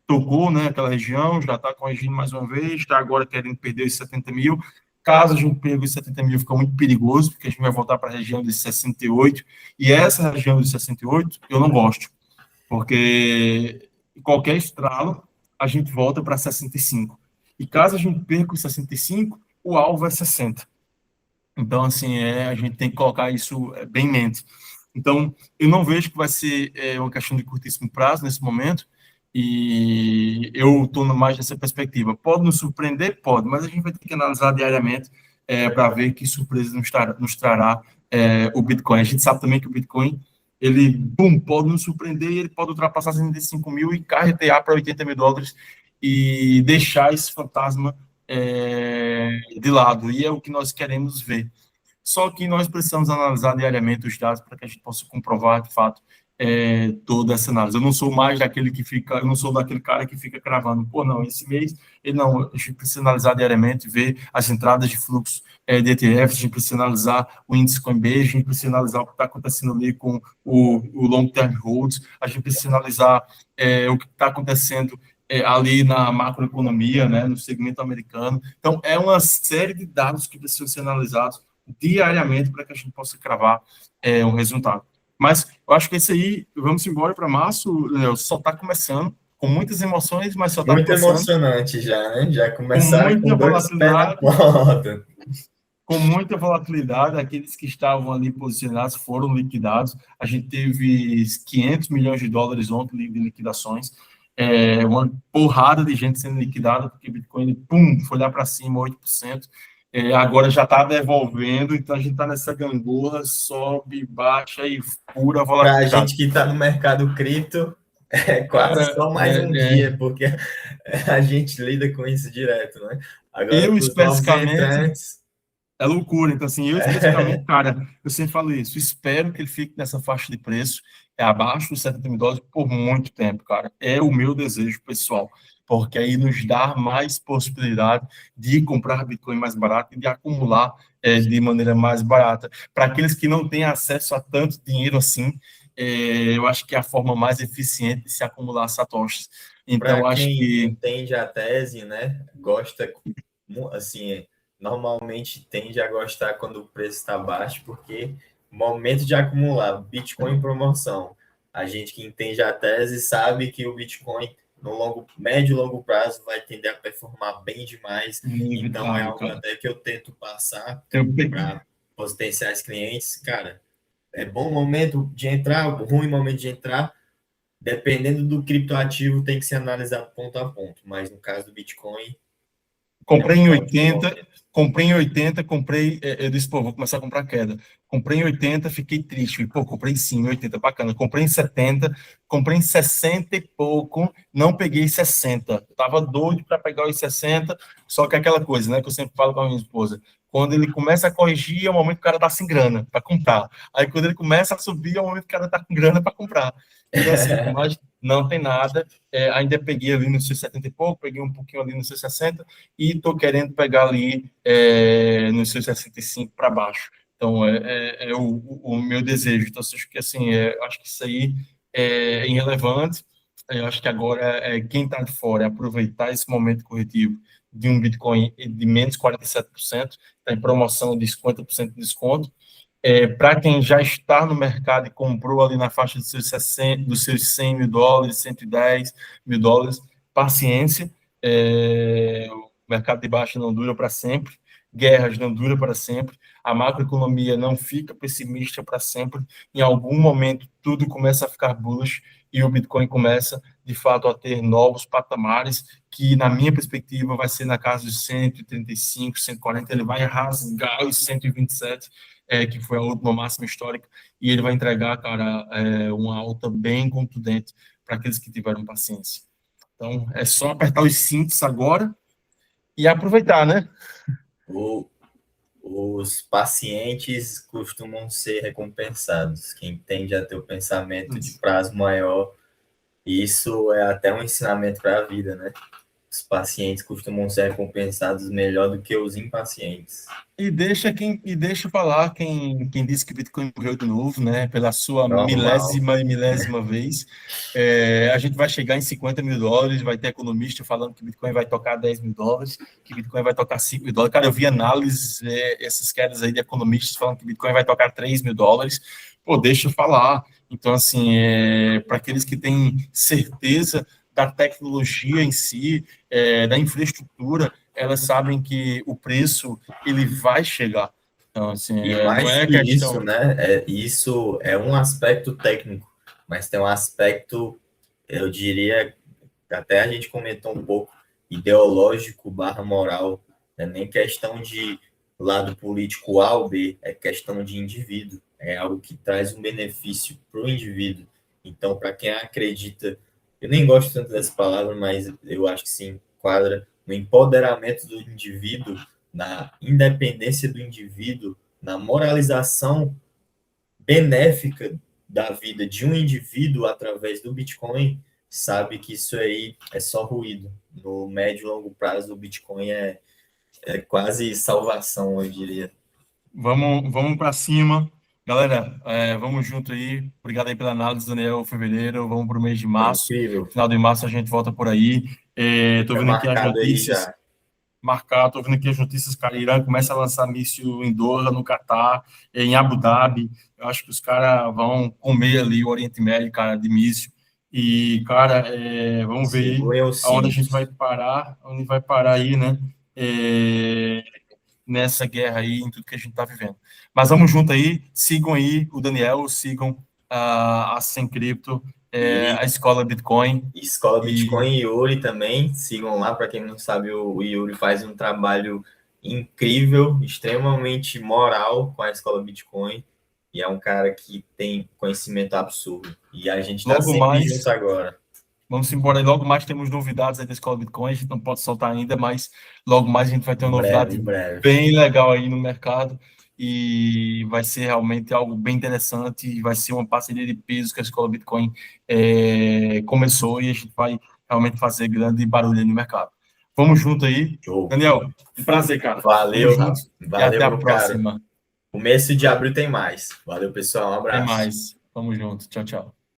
tocou, né, aquela região, já está corrigindo mais uma vez, está agora querendo perder os 70 mil. Caso a gente perca os 70 mil, fica muito perigoso, porque a gente vai voltar para a região dos 68, e essa região dos 68 eu não gosto, porque qualquer estralo, a gente volta para 65. E caso a gente perca os 65, o alvo é 60. Então, assim, a gente tem que colocar isso bem em mente. Então, eu não vejo que vai ser uma questão de curtíssimo prazo nesse momento, e eu estou mais nessa perspectiva. Pode nos surpreender? Pode, mas a gente vai ter que analisar diariamente para ver que surpresa nos trará o Bitcoin. A gente sabe também que o Bitcoin, ele, pode nos surpreender e ele pode ultrapassar 65 mil e carretear para 80 mil dólares e deixar esse fantasma de lado, e é o que nós queremos ver. Só que nós precisamos analisar diariamente os dados para que a gente possa comprovar, de fato, toda essa análise. Eu não sou mais daquele que fica, eu não sou daquele cara que fica cravando, pô, não, esse mês, não, a gente precisa analisar diariamente, ver as entradas de fluxo de ETFs, a gente precisa analisar o índice Coinbase, a gente precisa analisar o que está acontecendo ali com o long term holds, a gente precisa analisar o que está acontecendo ali na macroeconomia, né, no segmento americano. Então, é uma série de dados que precisam ser analisados diariamente para que a gente possa cravar um resultado. Mas eu acho que esse aí, vamos embora para março, Léo, só está começando, com muitas emoções, mas só está Muito começando. emocionante já, né? Já Com começar muita com dois pés na volatilidade, porta. com muita volatilidade, aqueles que estavam ali posicionados foram liquidados. A gente teve 500 milhões de dólares ontem de liquidações, uma porrada de gente sendo liquidada, porque o Bitcoin, pum, foi lá para cima, 8%. Agora já está devolvendo, então a gente está nessa gangorra, sobe, baixa e pura Para a volatilidade. gente que está no mercado cripto, é quase Cara, só mais um dia, porque a gente lida com isso direto, né? Agora, eu para os novos especificamente, entrantes, é loucura. Então, assim, eu especificamente, cara, eu sempre falo isso, espero que ele fique nessa faixa de preço, abaixo dos 70 mil dólares por muito tempo, cara. É o meu desejo pessoal, porque aí nos dá mais possibilidade de comprar Bitcoin mais barato e de acumular de maneira mais barata. Para aqueles que não têm acesso a tanto dinheiro assim, eu acho que é a forma mais eficiente de se acumular satoshis. Então, para eu acho quem que entende a tese, né, gosta, assim, normalmente tende a gostar quando o preço está baixo, porque momento de acumular Bitcoin em promoção. A gente que entende a tese sabe que o Bitcoin no médio e longo prazo vai tender a performar bem demais. Então é inevitável, algo cara. até que eu tento passar Eu, para potenciais clientes, cara. é bom momento de entrar, ruim momento de entrar. Dependendo do criptoativo, tem que ser analisado ponto a ponto. Mas no caso do Bitcoin, é Comprei um em ótimo 80, momento. eu disse, pô, vou começar a comprar queda. Comprei em 80, fiquei triste. Pô, comprei sim, em 80, bacana. Comprei em 70, comprei em 60 e pouco, não peguei 60. Eu tava doido para pegar os 60, só que é aquela coisa, né, que eu sempre falo com a minha esposa. Quando ele começa a corrigir, é o momento que o cara tá sem grana para comprar. Aí quando ele começa a subir, é o momento que o cara tá com grana para comprar. Então, assim, mas não tem nada. Ainda peguei ali nos seus 70 e pouco, peguei um pouquinho ali nos seus 60, e estou querendo pegar ali nos seus 65 para baixo. Então, é o meu desejo. Então, acho que assim, acho que isso aí é irrelevante. Eu acho que agora quem está de fora é aproveitar esse momento corretivo de um Bitcoin de menos 47%, está em promoção de 50% de desconto. Para quem já está no mercado e comprou ali na faixa dos seus 100 mil dólares, 110 mil dólares, paciência. O mercado de baixa não dura para sempre, guerras não duram para sempre, a macroeconomia não fica pessimista para sempre. Em algum momento, tudo começa a ficar bullish e o Bitcoin começa, de fato, a ter novos patamares que, na minha perspectiva, vai ser na casa dos 135, 140, ele vai rasgar os 127, que foi a última máxima histórica, e ele vai entregar, cara, uma alta bem contundente para aqueles que tiveram paciência. Então, é só apertar os cintos agora e aproveitar, né? O, os pacientes costumam ser recompensados. Quem tende a ter o pensamento de prazo maior, isso é até um ensinamento para a vida, né? Os pacientes costumam ser recompensados melhor do que os impacientes. E deixa falar quem disse que o Bitcoin morreu de novo, né? Pela sua Normal. milésima e milésima vez. A gente vai chegar em 50 mil dólares, vai ter economista falando que o Bitcoin vai tocar 10 mil dólares, que o Bitcoin vai tocar 5 mil dólares. Cara, eu vi análises, essas quedas aí de economistas falando que o Bitcoin vai tocar 3 mil dólares. Pô, deixa eu falar. Então, assim, para aqueles que têm certeza da tecnologia em si, da infraestrutura, elas sabem que o preço ele vai chegar. Então, assim, E não mais é que isso, questão. né? Isso é um aspecto técnico, mas tem um aspecto, eu diria, até a gente comentou um pouco, ideológico barra moral. Não é nem questão de lado político A ou B, é questão de indivíduo. É algo que traz um benefício para o indivíduo. Então, para quem acredita, eu nem gosto tanto dessa palavra, mas eu acho que se enquadra no empoderamento do indivíduo, na independência do indivíduo, na moralização benéfica da vida de um indivíduo através do Bitcoin, sabe que isso aí é só ruído. No médio e longo prazo, o Bitcoin é quase salvação, eu diria. Vamos para cima. Galera, vamos junto aí. Obrigado aí pela análise, Daniel. Fevereiro, vamos para o mês de março. Tranquilo. Final de março a gente volta por aí. Estou Fica vendo aqui as marcado aí notícias. já. Estou vendo aqui as notícias, cara, Irã começa a lançar míssil em Doha, no Catar, em Abu Dhabi. Eu acho que os caras vão comer ali o Oriente Médio, cara, de míssil. E, cara, vamos ver aí Segurem os aonde a gente vai cintos. parar, onde vai parar aí, né? É, nessa guerra aí, em tudo que a gente está vivendo. Mas vamos junto aí, sigam aí o Daniel, sigam a Sem Cripto, E a Escola Bitcoin. Escola E Bitcoin e Yuri também. Sigam lá. Para quem não sabe, o Yuri faz um trabalho incrível, extremamente moral com a Escola Bitcoin. E é um cara que tem conhecimento absurdo. E a gente está logo sempre junto mais. agora. Vamos embora. E logo mais temos novidades aí da Escola Bitcoin. A gente não pode soltar ainda, mas logo mais a gente vai ter uma Em breve, novidade em breve. bem legal aí no mercado. E vai ser realmente algo bem interessante. E vai ser uma parceria de peso que a Escola Bitcoin começou, e a gente vai realmente fazer grande barulho aí no mercado. Vamos junto aí. Show. Daniel, um prazer, cara. Tamo Valeu, junto e valeu, até a meu caro. próxima. Começo de abril tem mais. Valeu, pessoal. Um Até abraço. mais. Tamo junto. Tchau, tchau.